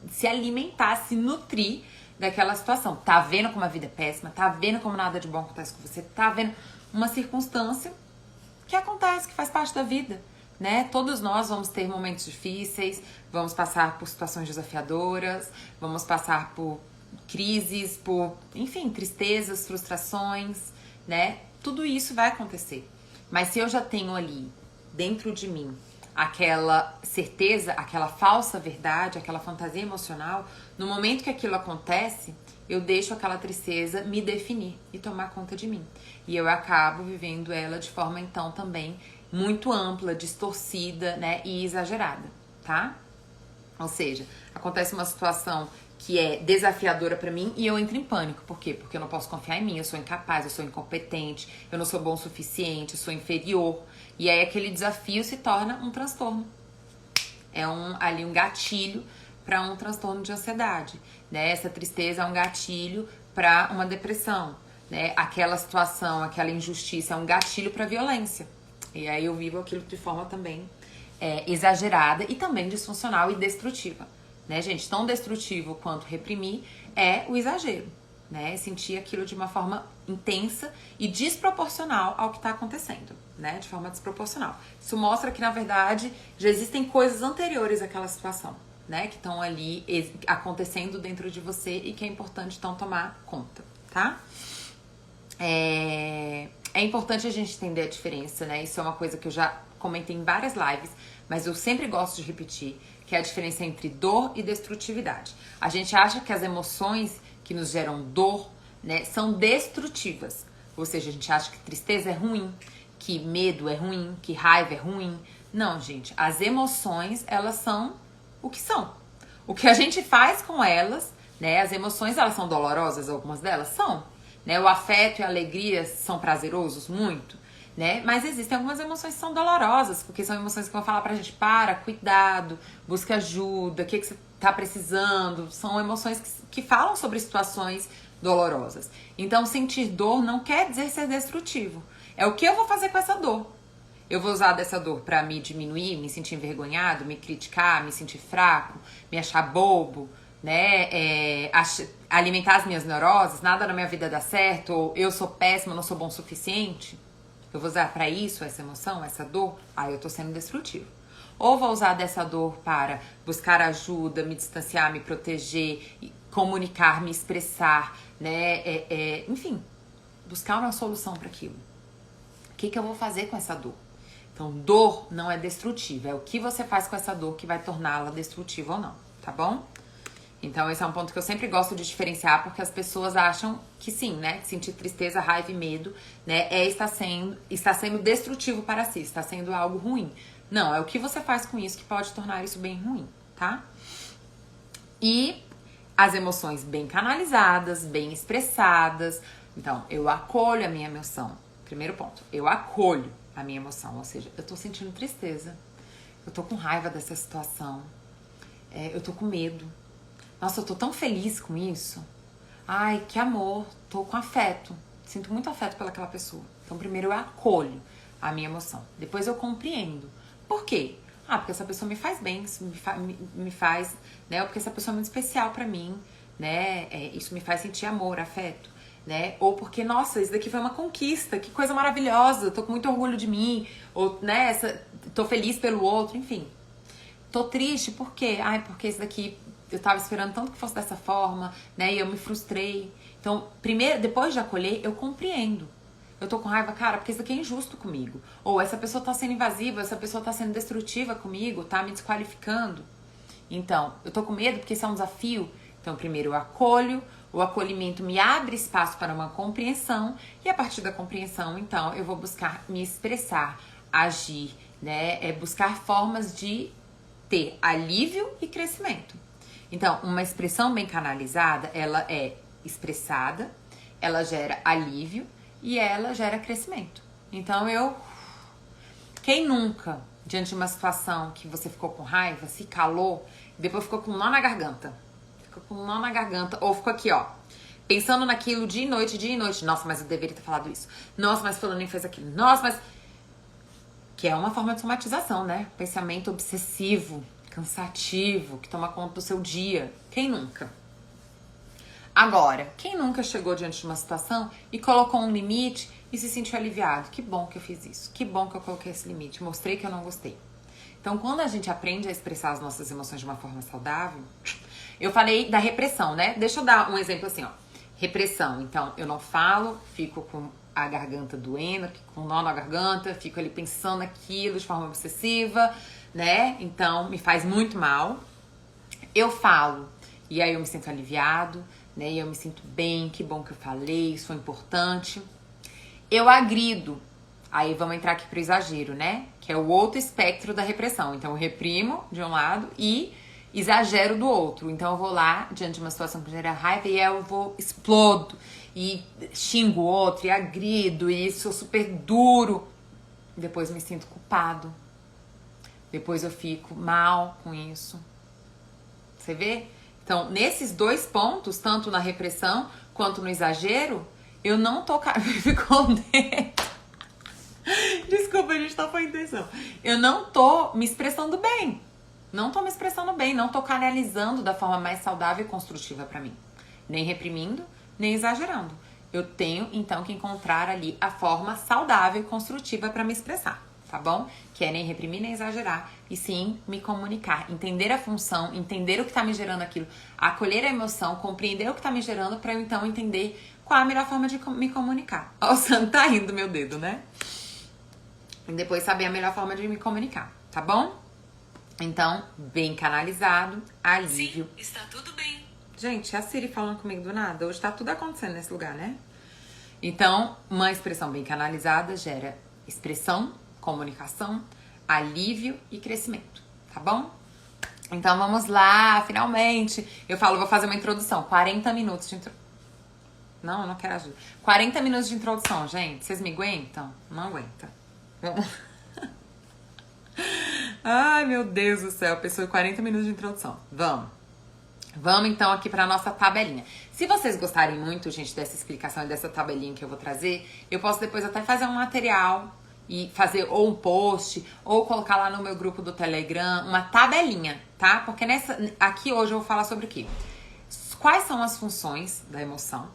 se alimentar, se nutrir daquela situação. Tá vendo como a vida é péssima? Tá vendo como nada de bom acontece com você? Tá vendo uma circunstância que acontece, que faz parte da vida, né? Todos nós vamos ter momentos difíceis, vamos passar por situações desafiadoras, vamos passar por crises, por, enfim, tristezas, frustrações, né? Tudo isso vai acontecer. Mas se eu já tenho ali, dentro de mim, aquela certeza, aquela falsa verdade, aquela fantasia emocional, no momento que aquilo acontece, eu deixo aquela tristeza me definir e tomar conta de mim. E eu acabo vivendo ela de forma, então, também muito ampla, distorcida, né, e exagerada, tá? Ou seja, acontece uma situação que é desafiadora pra mim e eu entro em pânico. Por quê? Porque eu não posso confiar em mim, eu sou incapaz, eu sou incompetente, eu não sou bom o suficiente, eu sou inferior. E aí aquele desafio se torna um transtorno. É ali um gatilho para um transtorno de ansiedade, né? Essa tristeza é um gatilho para uma depressão, né? Aquela situação, aquela injustiça é um gatilho para violência. E aí eu vivo aquilo de forma também exagerada e também disfuncional e destrutiva, né, gente? Tão destrutivo quanto reprimir é o exagero, né? Sentir aquilo de uma forma intensa e desproporcional ao que está acontecendo, né? De forma desproporcional. Isso mostra que, na verdade, já existem coisas anteriores àquela situação, né? Que estão ali acontecendo dentro de você e que é importante, então, tomar conta, tá? É importante a gente entender a diferença, né? Isso é uma coisa que eu já comentei em várias lives, mas eu sempre gosto de repetir, que é a diferença entre dor e destrutividade. A gente acha que as emoções que nos geram dor, né, são destrutivas. Ou seja, a gente acha que tristeza é ruim, que medo é ruim, que raiva é ruim. Não, gente, as emoções, elas são o que são. O que a gente faz com elas, né, as emoções, elas são dolorosas, algumas delas são, né, o afeto e a alegria são prazerosos, muito, né, mas existem algumas emoções que são dolorosas, porque são emoções que vão falar pra gente, cuidado, busca ajuda, o que você tá precisando, são emoções que falam sobre situações dolorosas. Então, sentir dor não quer dizer ser destrutivo. É o que eu vou fazer com essa dor. Eu vou usar dessa dor pra me diminuir, me sentir envergonhado, me criticar, me sentir fraco, me achar bobo, né? Alimentar as minhas neuroses, nada na minha vida dá certo, ou eu sou péssima, não sou bom o suficiente. Eu vou usar pra isso essa emoção, essa dor? Eu tô sendo destrutivo. Ou vou usar dessa dor para buscar ajuda, me distanciar, me proteger, comunicar, me expressar, né? Enfim, buscar uma solução para aquilo. O que eu vou fazer com essa dor? Então, dor não é destrutiva. É o que você faz com essa dor que vai torná-la destrutiva ou não, tá bom? Então, esse é um ponto que eu sempre gosto de diferenciar, porque as pessoas acham que sim, né? Sentir tristeza, raiva e medo, né? Está sendo destrutivo para si, está sendo algo ruim. Não, é o que você faz com isso que pode tornar isso bem ruim, tá? E as emoções bem canalizadas, bem expressadas. Então, eu acolho a minha emoção. Primeiro ponto, eu acolho a minha emoção. Ou seja, eu tô sentindo tristeza. Eu tô com raiva dessa situação. Eu tô com medo. Nossa, eu tô tão feliz com isso. Ai, que amor. Tô com afeto. Sinto muito afeto pelaquela pessoa. Então, primeiro eu acolho a minha emoção. Depois eu compreendo. Por quê? Porque essa pessoa me faz bem, isso me faz, né? Ou porque essa pessoa é muito especial pra mim, né? Isso me faz sentir amor, afeto, né? Ou porque, nossa, isso daqui foi uma conquista, que coisa maravilhosa, tô com muito orgulho de mim, ou, né? Tô feliz pelo outro, enfim. Tô triste, por quê? Porque isso daqui eu tava esperando tanto que fosse dessa forma, né? E eu me frustrei. Então, primeiro, depois de acolher, eu compreendo. Eu tô com raiva, cara, porque isso aqui é injusto comigo. Ou essa pessoa tá sendo invasiva, essa pessoa tá sendo destrutiva comigo, tá me desqualificando. Então, eu tô com medo porque isso é um desafio. Então, primeiro eu acolho, o acolhimento me abre espaço para uma compreensão. E a partir da compreensão, então, eu vou buscar me expressar, agir, né? Buscar formas de ter alívio e crescimento. Então, uma expressão bem canalizada, ela é expressada, ela gera alívio e ela gera crescimento. Então, quem nunca, diante de uma situação que você ficou com raiva, se calou, depois ficou com um nó na garganta. Ficou com um nó na garganta, ou ficou aqui, ó, pensando naquilo dia e noite. Nossa, mas eu deveria ter falado isso. Nossa, mas fulano nem fez aquilo. Nossa, mas... Que é uma forma de somatização, né? Pensamento obsessivo, cansativo, que toma conta do seu dia. Quem nunca? Agora, quem nunca chegou diante de uma situação e colocou um limite e se sentiu aliviado? Que bom que eu fiz isso. Que bom que eu coloquei esse limite. Mostrei que eu não gostei. Então, quando a gente aprende a expressar as nossas emoções de uma forma saudável... Eu falei da repressão, né? Deixa eu dar um exemplo assim, ó. Repressão. Então, eu não falo, fico com a garganta doendo, com um nó na garganta, fico ali pensando naquilo de forma obsessiva, né? Então, me faz muito mal. Eu falo e aí eu me sinto aliviado, né? E eu me sinto bem, que bom que eu falei, isso foi importante. Eu agrido. Aí vamos entrar aqui pro exagero, né? Que é o outro espectro da repressão. Então, eu reprimo de um lado e exagero do outro. Então, eu vou lá, diante de uma situação que gera raiva, e eu explodo. E xingo o outro, e agrido, e sou super duro. Depois me sinto culpado. Depois eu fico mal com isso. Você vê? Então, nesses dois pontos, tanto na repressão quanto no exagero, eu não tô me escondendo. Desculpa, a gente tá com a intenção. Eu não tô me expressando bem. Não tô me expressando bem, não tô canalizando da forma mais saudável e construtiva pra mim. Nem reprimindo, nem exagerando. Eu tenho, então, que encontrar ali a forma saudável e construtiva pra me expressar, tá bom? Que é nem reprimir, nem exagerar, e sim me comunicar. Entender a função, entender o que tá me gerando aquilo, acolher a emoção, compreender o que tá me gerando pra eu, então, entender qual a melhor forma de me comunicar. Ó, o santo tá rindo, meu dedo, né? E depois saber a melhor forma de me comunicar, tá bom? Então, bem canalizado, alívio. Sim, está tudo bem. Gente, é a Siri falando comigo do nada. Hoje tá tudo acontecendo nesse lugar, né? Então, uma expressão bem canalizada gera expressão, comunicação, alívio e crescimento, tá bom? Então, vamos lá, finalmente. Eu vou fazer uma introdução. 40 minutos de introdução. Não, eu não quero ajuda. 40 minutos de introdução, gente. Vocês me aguentam? Não aguenta. Vamos. Ai, meu Deus do céu. Pessoa, 40 minutos de introdução. Vamos então aqui para nossa tabelinha. Se vocês gostarem muito, gente, dessa explicação e dessa tabelinha que eu vou trazer, eu posso depois até fazer um material e fazer ou um post, ou colocar lá no meu grupo do Telegram uma tabelinha, tá? Porque aqui hoje eu vou falar sobre o quê? Quais são as funções da emoção,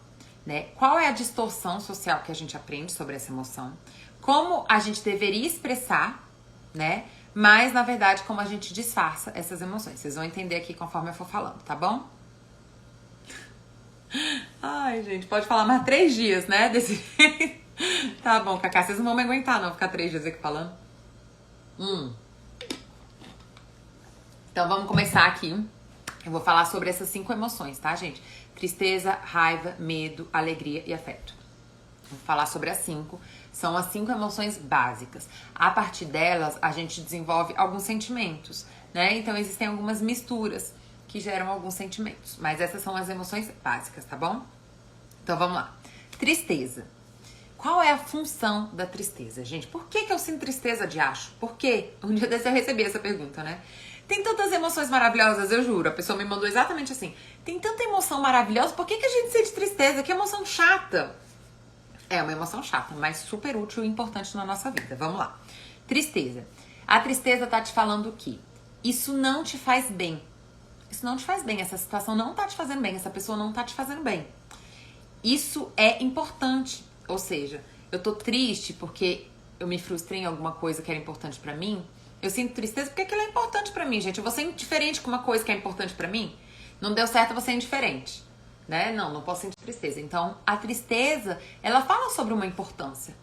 né? Qual é a distorção social que a gente aprende sobre essa emoção? Como a gente deveria expressar, né? mas na verdade como a gente disfarça essas emoções. Vocês vão entender aqui conforme eu for falando, tá bom? Ai, gente, pode falar mais 3 dias, né? Desse... Tá bom, Cacá, vocês não vão me aguentar não, ficar 3 dias aqui falando. Então vamos começar aqui. Eu vou falar sobre essas 5 emoções, tá, gente? Tristeza, raiva, medo, alegria e afeto. Vou falar sobre as 5. São as 5 emoções básicas. A partir delas, a gente desenvolve alguns sentimentos, né? Então existem algumas misturas que geram alguns sentimentos. Mas essas são as emoções básicas, tá bom? Então vamos lá. Tristeza. Qual é a função da tristeza, gente? Por que eu sinto tristeza de acho? Por quê? Um dia desse eu recebi essa pergunta, né? Tem tantas emoções maravilhosas, eu juro. A pessoa me mandou exatamente assim. Tem tanta emoção maravilhosa, por que a gente sente tristeza? Que emoção chata. É uma emoção chata, mas super útil e importante na nossa vida. Vamos lá. Tristeza. A tristeza tá te falando que isso não te faz bem. Isso não te faz bem. Essa situação não tá te fazendo bem. Essa pessoa não tá te fazendo bem. Isso é importante. Ou seja, eu tô triste porque eu me frustrei em alguma coisa que era importante pra mim. Eu sinto tristeza porque aquilo é importante pra mim, gente. Eu vou ser indiferente com uma coisa que é importante pra mim. Não deu certo, eu vou ser indiferente, né? Não posso sentir tristeza. Então, a tristeza, ela fala sobre uma importância.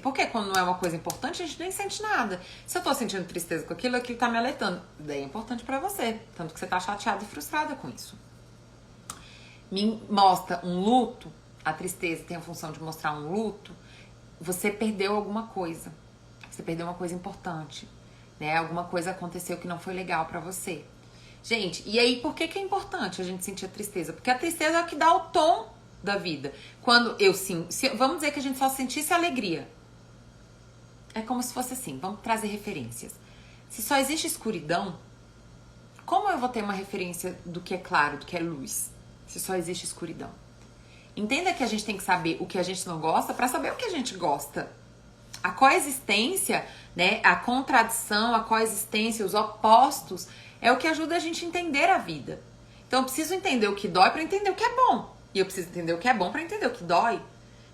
Porque quando não é uma coisa importante, a gente nem sente nada. Se eu tô sentindo tristeza com aquilo tá me alertando. Daí é importante pra você. Tanto que você tá chateada e frustrada com isso. Me mostra um luto. A tristeza tem a função de mostrar um luto. Você perdeu alguma coisa. Você perdeu uma coisa importante. Né? Alguma coisa aconteceu que não foi legal pra você. Gente, e aí por que é importante a gente sentir a tristeza? Porque a tristeza é o que dá o tom da vida. Quando eu sinto... Vamos dizer que a gente só sentisse alegria. É como se fosse assim, vamos trazer referências. Se só existe escuridão, como eu vou ter uma referência do que é claro, do que é luz? Se só existe escuridão. Entenda que a gente tem que saber o que a gente não gosta pra saber o que a gente gosta. A coexistência, né, a contradição, a coexistência, os opostos, é o que ajuda a gente a entender a vida. Então eu preciso entender o que dói para entender o que é bom. E eu preciso entender o que é bom para entender o que dói.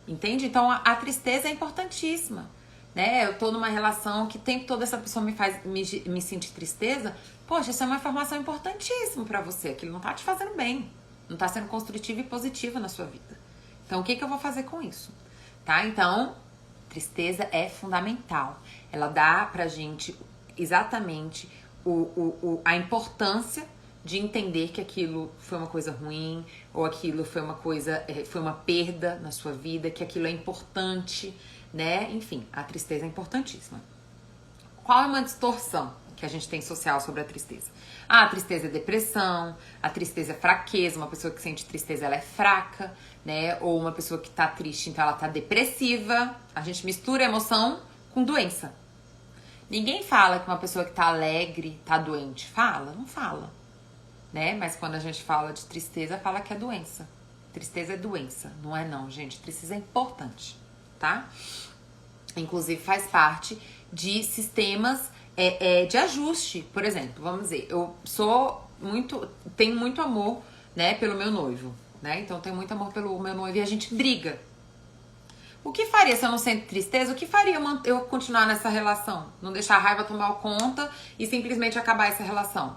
Entende? Então a tristeza é importantíssima. Né? Eu tô numa relação que o tempo todo essa pessoa me faz me sentir tristeza. Poxa, isso é uma informação importantíssima para você. Aquilo não tá te fazendo bem. Não tá sendo construtivo e positivo na sua vida. Então o que eu vou fazer com isso? Tá? Então... Tristeza é fundamental. Ela dá pra gente exatamente a importância de entender que aquilo foi uma coisa ruim, ou aquilo foi uma perda na sua vida, que aquilo é importante, né? Enfim, a tristeza é importantíssima. Qual é uma distorção que a gente tem social sobre a tristeza? A tristeza é depressão, a tristeza é fraqueza, uma pessoa que sente tristeza ela é fraca, né? Ou uma pessoa que tá triste, então ela tá depressiva. A gente mistura emoção com doença. Ninguém fala que uma pessoa que tá alegre tá doente. Fala? Não fala, né? Mas quando a gente fala de tristeza, fala que é doença. Tristeza é doença, não é não, gente. Tristeza é importante, tá? Inclusive faz parte de sistemas de ajuste. Por exemplo, vamos dizer, eu tenho muito amor, né, pelo meu noivo, né? Então eu tenho muito amor pelo meu noivo e a gente briga. O que faria se eu não sinto tristeza? O que faria eu continuar nessa relação? Não deixar a raiva tomar conta e simplesmente acabar essa relação?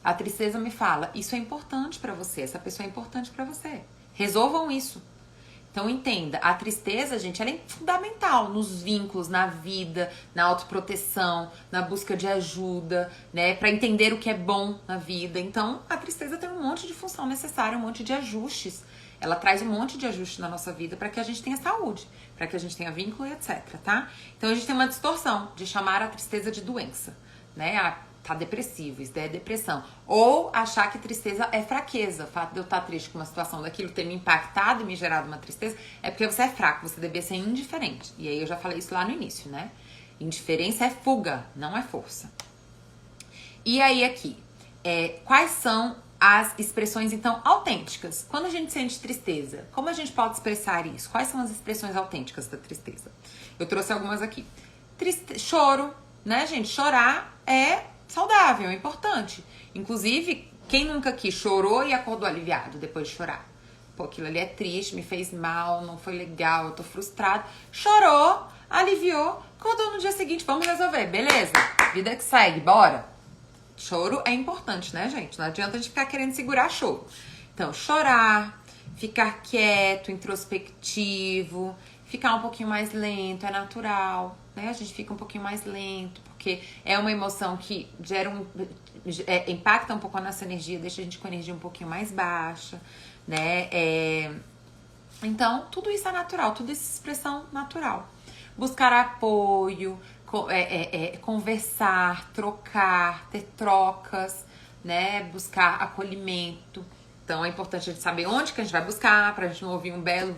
A tristeza me fala, isso é importante pra você, essa pessoa é importante pra você. Resolvam isso. Então entenda, a tristeza, gente, ela é fundamental nos vínculos, na vida, na autoproteção, na busca de ajuda, né? Pra entender o que é bom na vida. Então a tristeza tem um monte de função necessária, um monte de ajustes. Ela traz um monte de ajustes na nossa vida para que a gente tenha saúde, para que a gente tenha vínculo e etc, tá? Então a gente tem uma distorção de chamar a tristeza de doença, né? Tá depressivo, isso daí é depressão. Ou achar que tristeza é fraqueza. O fato de eu estar triste com uma situação daquilo ter me impactado e me gerado uma tristeza é porque você é fraco, você devia ser indiferente. E aí eu já falei isso lá no início, né? Indiferença é fuga, não é força. E aí aqui, quais são as expressões, então, autênticas? Quando a gente sente tristeza, como a gente pode expressar isso? Quais são as expressões autênticas da tristeza? Eu trouxe algumas aqui. Choro, né, gente? Chorar é saudável, é importante. Inclusive, quem nunca aqui chorou e acordou aliviado depois de chorar? Pô, aquilo ali é triste, me fez mal, não foi legal, eu tô frustrado. Chorou, aliviou, Acordou no dia seguinte, vamos resolver, beleza? Vida que segue, bora. Choro é importante, né, gente? Não adianta a gente ficar querendo segurar choro. Então, chorar, ficar quieto, introspectivo, ficar um pouquinho mais lento, é natural, né? A gente fica um pouquinho mais lento, porque é uma emoção que gera impacta um pouco a nossa energia, deixa a gente com a energia um pouquinho mais baixa, né? Então, tudo isso é natural, tudo isso é expressão natural. Buscar apoio, conversar, trocar, ter trocas, né? Buscar acolhimento. Então é importante a gente saber onde que a gente vai buscar, pra gente não ouvir um belo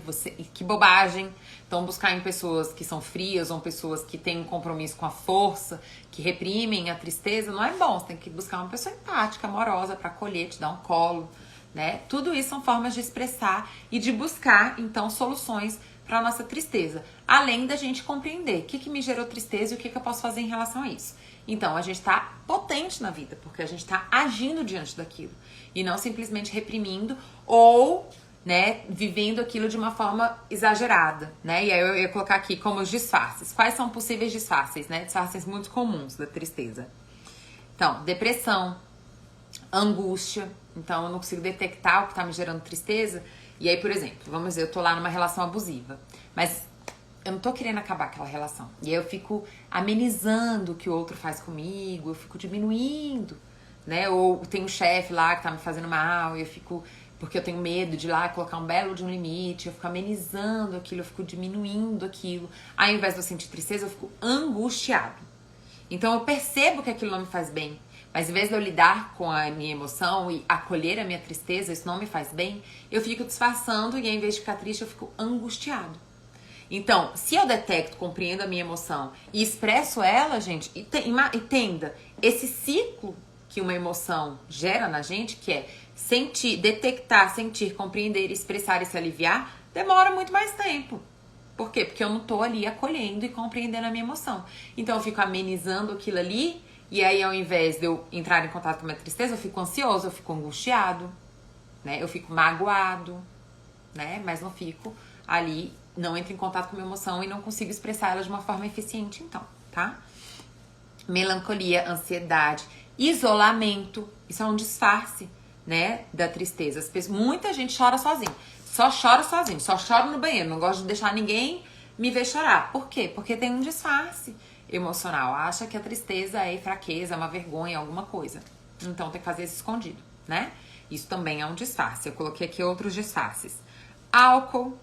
que bobagem. Então buscar em pessoas que são frias ou pessoas que têm um compromisso com a força, que reprimem a tristeza, não é bom. Você tem que buscar uma pessoa empática, amorosa pra acolher, te dar um colo, né? Tudo isso são formas de expressar e de buscar, então, soluções para nossa tristeza. Além da gente compreender o que me gerou tristeza e o que eu posso fazer em relação a isso. Então, a gente tá potente na vida, porque a gente tá agindo diante daquilo. E não simplesmente reprimindo ou, né, vivendo aquilo de uma forma exagerada, né? E aí eu ia colocar aqui como os disfarces. Quais são possíveis disfarces, né? Disfarces muito comuns da tristeza. Então, depressão, angústia. Então, eu não consigo detectar o que tá me gerando tristeza. E aí, por exemplo, vamos dizer, eu tô lá numa relação abusiva, mas eu não tô querendo acabar aquela relação. E aí eu fico amenizando o que o outro faz comigo, eu fico diminuindo, né? Ou tem um chefe lá que tá me fazendo mal e eu fico, porque eu tenho medo de ir lá colocar um belo de um limite, eu fico amenizando aquilo, eu fico diminuindo aquilo. Aí, ao invés de eu sentir tristeza, eu fico angustiado. Então eu percebo que aquilo não me faz bem. Mas em vez de eu lidar com a minha emoção e acolher a minha tristeza, isso não me faz bem, eu fico disfarçando e ao invés de ficar triste, eu fico angustiado. Então, se eu detecto, compreendo a minha emoção e expresso ela, gente, entenda, esse ciclo que uma emoção gera na gente, que é sentir, detectar, sentir, compreender, expressar e se aliviar, demora muito mais tempo. Por quê? Porque eu não tô ali acolhendo e compreendendo a minha emoção. Então eu fico amenizando aquilo ali. E aí, ao invés de eu entrar em contato com a minha tristeza, eu fico ansioso, eu fico angustiado, né? Eu fico magoado, né? Mas não fico ali, não entro em contato com a minha emoção e não consigo expressar ela de uma forma eficiente, então, tá? Melancolia, ansiedade, isolamento, isso é um disfarce, né? Da tristeza. Muita gente chora sozinho, só chora no banheiro, não gosto de deixar ninguém me ver chorar. Por quê? Porque tem um disfarce emocional, acha que a tristeza é fraqueza, é uma vergonha, alguma coisa. Então tem que fazer isso escondido, né? Isso também é um disfarce. Eu coloquei aqui outros disfarces. Álcool,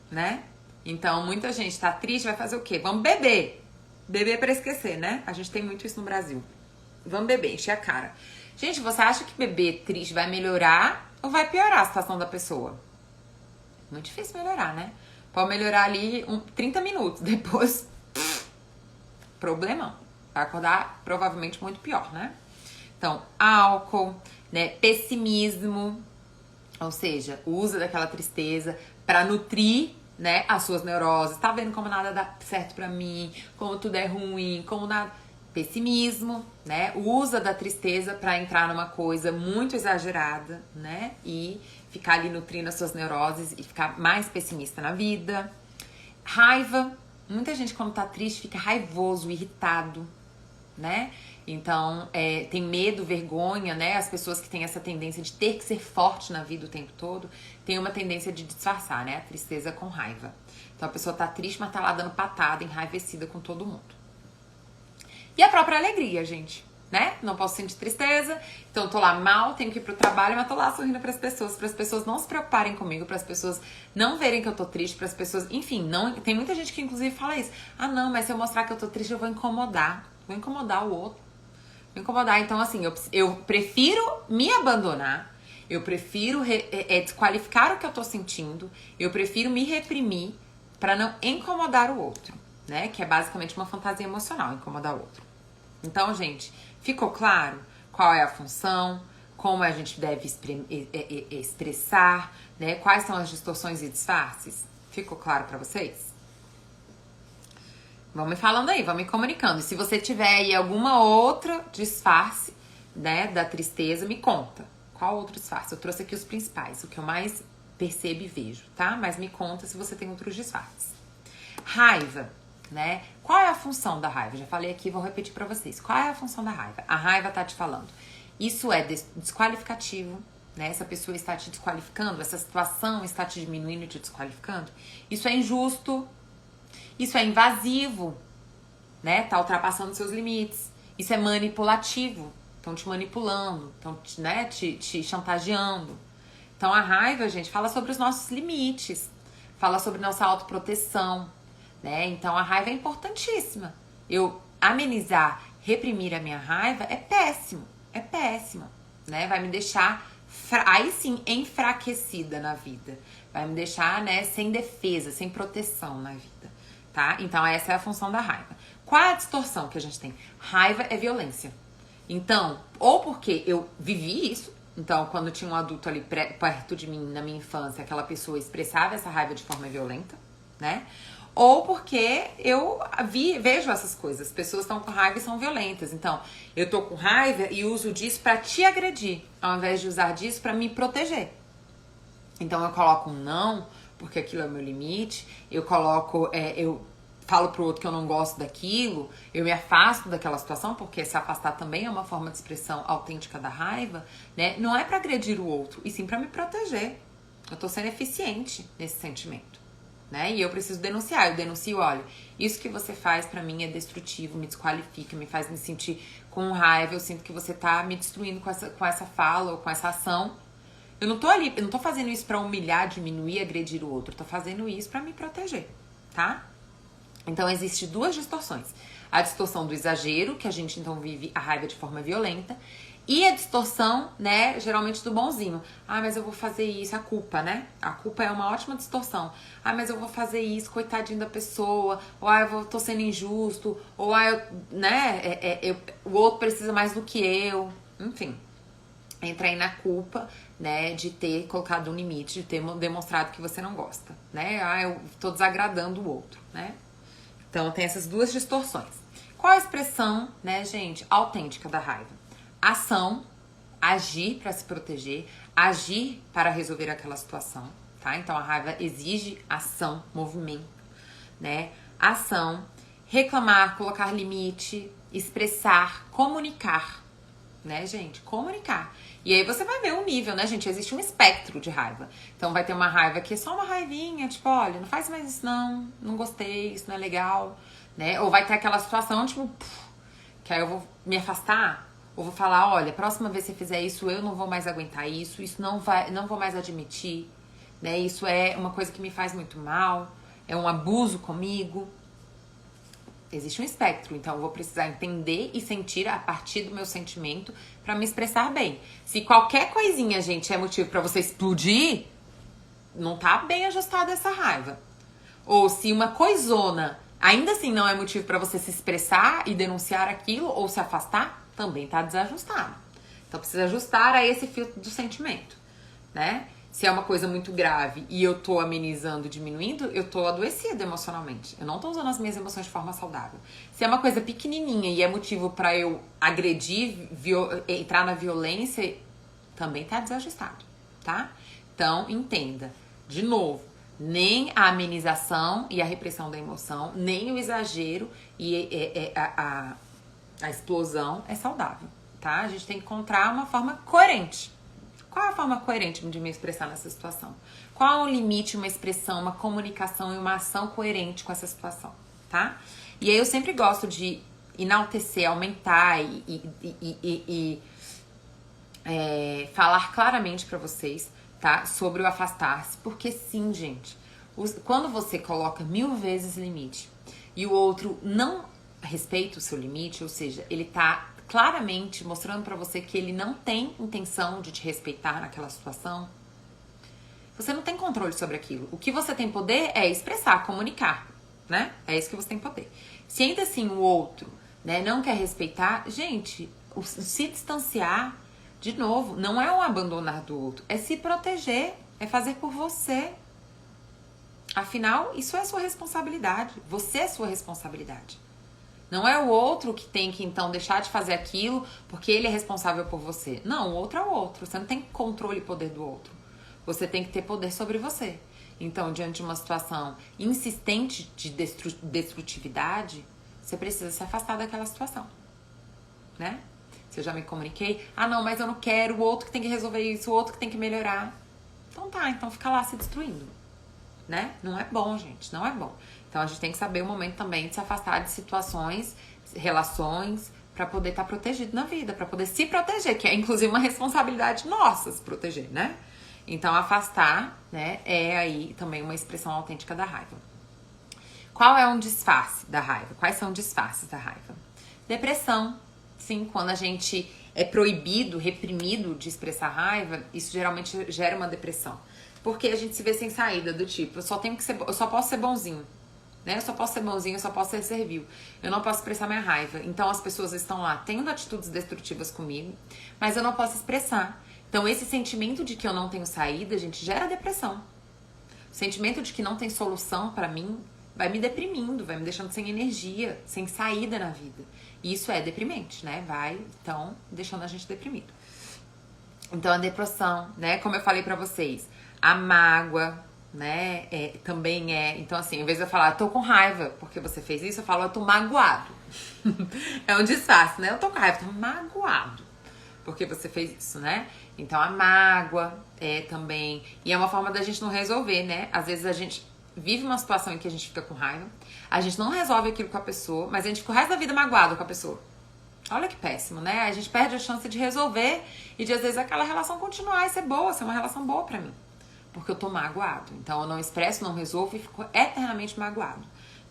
né? Então muita gente tá triste, vai fazer o quê? Vamos beber. Beber pra esquecer, né? A gente tem muito isso no Brasil. Vamos beber, encher a cara. Gente, você acha que beber triste vai melhorar ou vai piorar a situação da pessoa? Muito difícil melhorar, né? Pode melhorar ali 30 minutos, depois problemão. Vai acordar provavelmente muito pior, né? Então, álcool, né? Pessimismo, ou seja, o uso daquela tristeza para nutrir, né, as suas neuroses. Tá vendo como nada dá certo pra mim, como tudo é ruim, como nada... Pessimismo, né? Usa da tristeza para entrar numa coisa muito exagerada, né? E ficar ali nutrindo as suas neuroses e ficar mais pessimista na vida. Raiva. Muita gente quando tá triste fica raivoso, irritado, né? Então, tem medo, vergonha, né? As pessoas que têm essa tendência de ter que ser forte na vida o tempo todo, tem uma tendência de disfarçar, né? A tristeza com raiva. Então, a pessoa tá triste, mas tá lá dando patada, enraivecida com todo mundo. E a própria alegria, gente, né? Não posso sentir tristeza, então tô lá mal, tenho que ir pro trabalho, mas tô lá sorrindo pras pessoas não se preocuparem comigo, pras pessoas não verem que eu tô triste, pras pessoas, enfim, não, tem muita gente que inclusive fala isso. Ah, não, mas se eu mostrar que eu tô triste, eu vou incomodar o outro. Vou incomodar, então assim, eu prefiro me abandonar, eu prefiro desqualificar o que eu tô sentindo, eu prefiro me reprimir pra não incomodar o outro, né? Que é basicamente uma fantasia emocional, incomodar o outro. Então, gente, ficou claro qual é a função, como a gente deve expressar, né? Quais são as distorções e disfarces? Ficou claro pra vocês? Vão me falando aí, vão me comunicando. E se você tiver aí alguma outra disfarce, né, da tristeza, me conta. Qual outro disfarce? Eu trouxe aqui os principais, o que eu mais percebo e vejo, tá? Mas me conta se você tem outros disfarces. Raiva. né? Qual é a função da raiva? Já falei aqui, vou repetir pra vocês. Qual é a função da raiva? A raiva tá te falando. Isso é desqualificativo, né? Essa pessoa está te desqualificando, essa situação está te diminuindo e te desqualificando. Isso é injusto, isso é invasivo, né? Tá ultrapassando seus limites. Isso é manipulativo, estão te manipulando, estão, né, te chantageando. Então a raiva, gente, fala sobre os nossos limites, fala sobre nossa autoproteção, né? Então a raiva é importantíssima. Eu amenizar, reprimir a minha raiva é péssimo, né? Vai me deixar, aí sim, enfraquecida na vida. Vai me deixar, né, sem defesa, sem proteção na vida, tá? Então essa é a função da raiva. Qual é a distorção que a gente tem? Raiva é violência. Então, ou porque eu vivi isso, então quando tinha um adulto ali perto de mim, na minha infância, aquela pessoa expressava essa raiva de forma violenta, né? Ou porque eu vejo essas coisas. As pessoas estão com raiva e são violentas. Então, eu tô com raiva e uso disso pra te agredir, ao invés de usar disso pra me proteger. Então, eu coloco um não, porque aquilo é o meu limite. Eu coloco, eu falo pro outro que eu não gosto daquilo. Eu me afasto daquela situação, porque se afastar também é uma forma de expressão autêntica da raiva, né? Não é pra agredir o outro, e sim pra me proteger. Eu tô sendo eficiente nesse sentimento, né? E eu preciso denunciar. Eu denuncio, olha, isso que você faz pra mim é destrutivo, me desqualifica, me faz me sentir com raiva. Eu sinto que você tá me destruindo com essa fala ou com essa ação. Eu não tô fazendo isso pra humilhar, diminuir, agredir o outro. Eu tô fazendo isso pra me proteger, tá? Então existem duas distorções. A distorção do exagero, que a gente então vive a raiva de forma violenta, e a distorção, né, geralmente do bonzinho. Ah, mas eu vou fazer isso, a culpa, né? A culpa é uma ótima distorção. Ah, mas eu vou fazer isso, coitadinho da pessoa. Ou eu tô sendo injusto. Ou o outro precisa mais do que eu. Enfim, entra aí na culpa, né, de ter colocado um limite, de ter demonstrado que você não gosta, né? Ah, eu tô desagradando o outro, né? Então tem essas duas distorções. Qual a expressão, né, gente, autêntica da raiva? Ação, agir para se proteger, agir para resolver aquela situação, tá? Então a raiva exige ação, movimento, né? Ação, reclamar, colocar limite, expressar, comunicar, né, gente? Comunicar. E aí você vai ver o nível, né, gente? Existe um espectro de raiva. Então vai ter uma raiva que é só uma raivinha, tipo, olha, não faz mais isso não gostei, isso não é legal, né? Ou vai ter aquela situação, tipo, que aí eu vou me afastar, ou vou falar, olha, próxima vez que você fizer isso, eu não vou mais aguentar isso não vou mais admitir, né? Isso é uma coisa que me faz muito mal, é um abuso comigo. Existe um espectro, então eu vou precisar entender e sentir a partir do meu sentimento pra me expressar bem. Se qualquer coisinha, gente, é motivo pra você explodir, não tá bem ajustada essa raiva. Ou se uma coisona ainda assim não é motivo pra você se expressar e denunciar aquilo ou se afastar, também tá desajustado. Então precisa ajustar a esse filtro do sentimento, né? Se é uma coisa muito grave e eu tô amenizando, diminuindo, eu tô adoecida emocionalmente. Eu não tô usando as minhas emoções de forma saudável. Se é uma coisa pequenininha e é motivo pra eu agredir, entrar na violência, também tá desajustado, tá? Então, entenda. De novo, nem a amenização e a repressão da emoção, nem o exagero e a explosão é saudável, tá? A gente tem que encontrar uma forma coerente. Qual é a forma coerente de me expressar nessa situação? Qual é o limite, uma expressão, uma comunicação e uma ação coerente com essa situação, tá? E aí eu sempre gosto de enaltecer, aumentar e falar claramente pra vocês, tá? Sobre o afastar-se. Porque sim, gente, quando você coloca 1000 vezes limite e o outro não respeita o seu limite, ou seja, ele tá claramente mostrando pra você que ele não tem intenção de te respeitar naquela situação, você não tem controle sobre aquilo. O que você tem poder é expressar, comunicar, né? É isso que você tem poder. Se ainda assim o outro, né, não quer respeitar, gente, se distanciar, de novo, não é um abandonar do outro, é se proteger, é fazer por você. Afinal, isso é sua responsabilidade. Você é sua responsabilidade. Não é o outro que tem que, então, deixar de fazer aquilo porque ele é responsável por você. Não, o outro é o outro. Você não tem controle e poder do outro. Você tem que ter poder sobre você. Então, diante de uma situação insistente de destrutividade, você precisa se afastar daquela situação, né? Se eu já me comuniquei, ah não, mas eu não quero, o outro que tem que resolver isso, o outro que tem que melhorar. Então tá, então fica lá se destruindo, né? Não é bom, gente, não é bom. Então a gente tem que saber o momento também de se afastar de situações, relações, pra poder estar protegido na vida, pra poder se proteger, que é inclusive uma responsabilidade nossa se proteger, né? Então afastar, né, é aí também uma expressão autêntica da raiva. Qual é um disfarce da raiva? Quais são os disfarces da raiva? Depressão. Sim, quando a gente é proibido, reprimido de expressar raiva, isso geralmente gera uma depressão. Porque a gente se vê sem saída, do tipo, eu só posso ser bonzinho, né? Eu só posso ser bonzinho, eu só posso ser servil. Eu não posso expressar minha raiva. Então as pessoas estão lá tendo atitudes destrutivas comigo, mas eu não posso expressar. Então esse sentimento de que eu não tenho saída, gente, gera depressão. O sentimento de que não tem solução pra mim vai me deprimindo, vai me deixando sem energia, sem saída na vida. E isso é deprimente, né? Vai, então, deixando a gente deprimido. Então, a depressão, né? Como eu falei pra vocês, a mágoa, né? Também é... Então, assim, em vez de eu falar, tô com raiva porque você fez isso, eu falo, eu tô magoado. É um disfarce, né? Eu tô com raiva, tô magoado porque você fez isso, né? Então, a mágoa é também... E é uma forma da gente não resolver, né? Às vezes a gente vive uma situação em que a gente fica com raiva, a gente não resolve aquilo com a pessoa, mas a gente fica o resto da vida magoado com a pessoa. Olha que péssimo, né? A gente perde a chance de resolver e de, às vezes, aquela relação continuar e ser boa, ser uma relação boa pra mim. Porque eu tô magoado. Então, eu não expresso, não resolvo e fico eternamente magoado,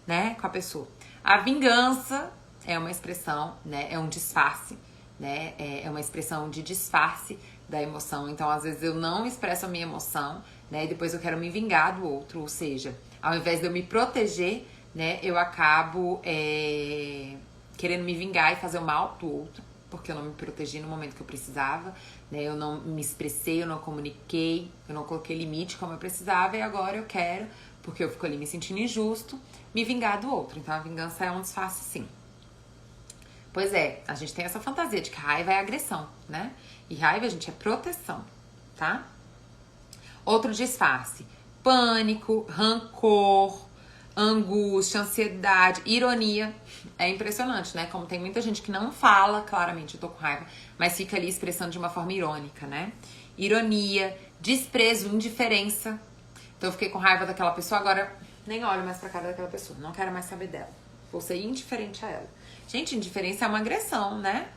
né? Com a pessoa. A vingança é uma expressão, né? É um disfarce, né? É uma expressão de disfarce da emoção. Então, às vezes, eu não expresso a minha emoção, né? E depois eu quero me vingar do outro. Ou seja, ao invés de eu me proteger, né? Eu acabo querendo me vingar e fazer o mal do outro, porque eu não me protegi no momento que eu precisava, né? Eu não me expressei, eu não comuniquei, eu não coloquei limite como eu precisava, e agora eu quero, porque eu fico ali me sentindo injusto, me vingar do outro. Então a vingança é um disfarce, sim. Pois é, a gente tem essa fantasia de que raiva é agressão, né? E raiva, gente, é proteção, tá? Outro disfarce: pânico, rancor, angústia, ansiedade, ironia. É impressionante, né? Como tem muita gente que não fala claramente, eu tô com raiva, mas fica ali expressando de uma forma irônica, né? Ironia, desprezo, indiferença. Então eu fiquei com raiva daquela pessoa, agora nem olho mais pra cara daquela pessoa, não quero mais saber dela. Vou ser indiferente a ela. Gente, indiferença é uma agressão, né?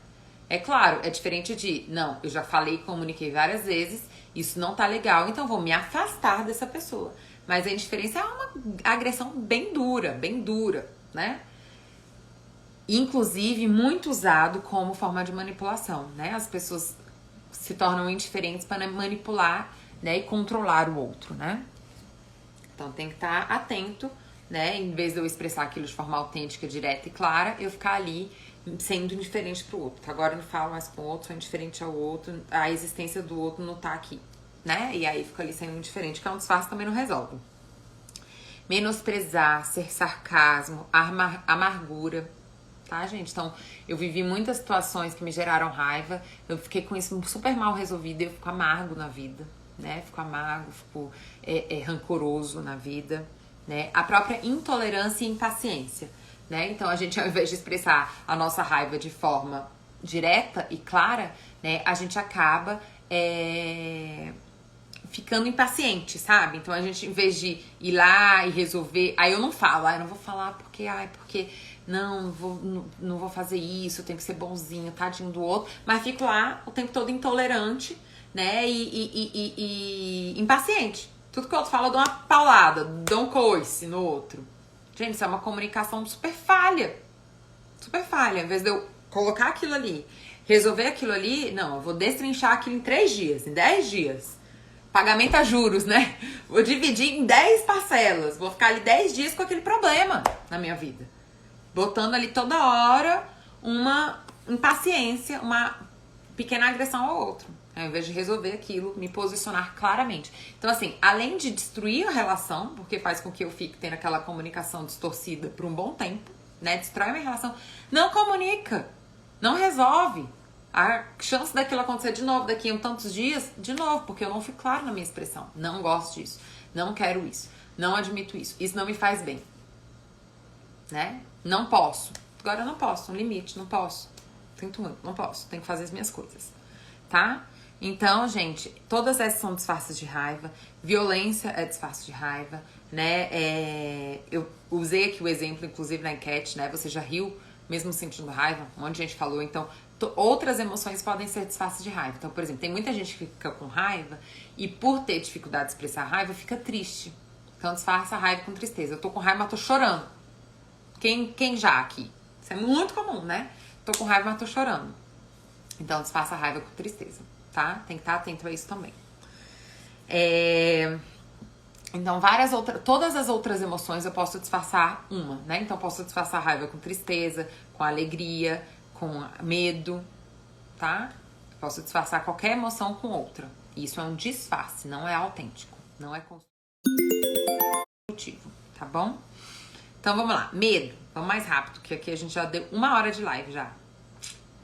É claro, é diferente de, não, eu já falei, comuniquei várias vezes, isso não tá legal, então vou me afastar dessa pessoa. Mas a indiferença é uma agressão bem dura, né? Inclusive, muito usado como forma de manipulação, né? As pessoas se tornam indiferentes para manipular, né? E controlar o outro, né? Então, tem que estar atento, né? Em vez de eu expressar aquilo de forma autêntica, direta e clara, eu ficar ali sendo indiferente pro outro. Agora eu não falo mais com o outro, sou indiferente ao outro, a existência do outro não tá aqui, né? E aí fica ali sendo indiferente, que é um disfarce, também não resolve. Menosprezar, ser sarcasmo, amargura, tá, gente? Então, eu vivi muitas situações que me geraram raiva, eu fiquei com isso super mal resolvido, eu fico amargo na vida, né? Fico amargo, fico rancoroso na vida, né? A própria intolerância e impaciência, né? Então, a gente, ao invés de expressar a nossa raiva de forma direta e clara, né? A gente acaba ficando impaciente, sabe? Então, a gente, em vez de ir lá e resolver... Aí eu não falo, eu não vou falar porque não vou fazer isso, eu tenho que ser bonzinho, tadinho do outro. Mas fico lá o tempo todo intolerante, né? E impaciente. Tudo que o outro fala, eu dou uma paulada, dou um coice no outro. Gente, isso é uma comunicação super falha. Super falha. Em vez de eu colocar aquilo ali, resolver aquilo ali, não, eu vou destrinchar aquilo em 3 dias, em 10 dias. Pagamento a juros, né? Vou dividir em 10 parcelas. Vou ficar ali 10 dias com aquele problema na minha vida. Botando ali toda hora uma impaciência, uma pequena agressão ao outro. Ao invés de resolver aquilo, me posicionar claramente. Então, assim, além de destruir a relação, porque faz com que eu fique tendo aquela comunicação distorcida por um bom tempo, né? Destrói minha relação. Não comunica. Não resolve. A chance daquilo acontecer de novo daqui a tantos dias, de novo, porque eu não fui claro na minha expressão. Não gosto disso, não quero isso, não admito isso não me faz bem, né? Não posso. Agora eu não posso, um limite, não posso. Sinto muito, não posso, tenho que fazer as minhas coisas, tá? Então, gente, todas essas são disfarces de raiva. Violência é disfarce de raiva, né? Eu usei aqui o exemplo, inclusive, na enquete, né? Você já riu, mesmo sentindo raiva? Um monte de gente falou. Então, outras emoções podem ser disfarces de raiva. Então, por exemplo, tem muita gente que fica com raiva e por ter dificuldade de expressar raiva, fica triste. Então, disfarça a raiva com tristeza. Eu tô com raiva, mas tô chorando. Quem já aqui? Isso é muito comum, né? Tô com raiva, mas tô chorando. Então, disfarça a raiva com tristeza, tá? Tem que estar atento a isso também. Então, todas as outras emoções eu posso disfarçar uma, né? Então, eu posso disfarçar a raiva com tristeza, com alegria, com medo, tá? Eu posso disfarçar qualquer emoção com outra. Isso é um disfarce, não é autêntico, não é construtivo, tá bom? Então, vamos lá. Medo. Vamos mais rápido, que aqui a gente já deu 1 hora de live já.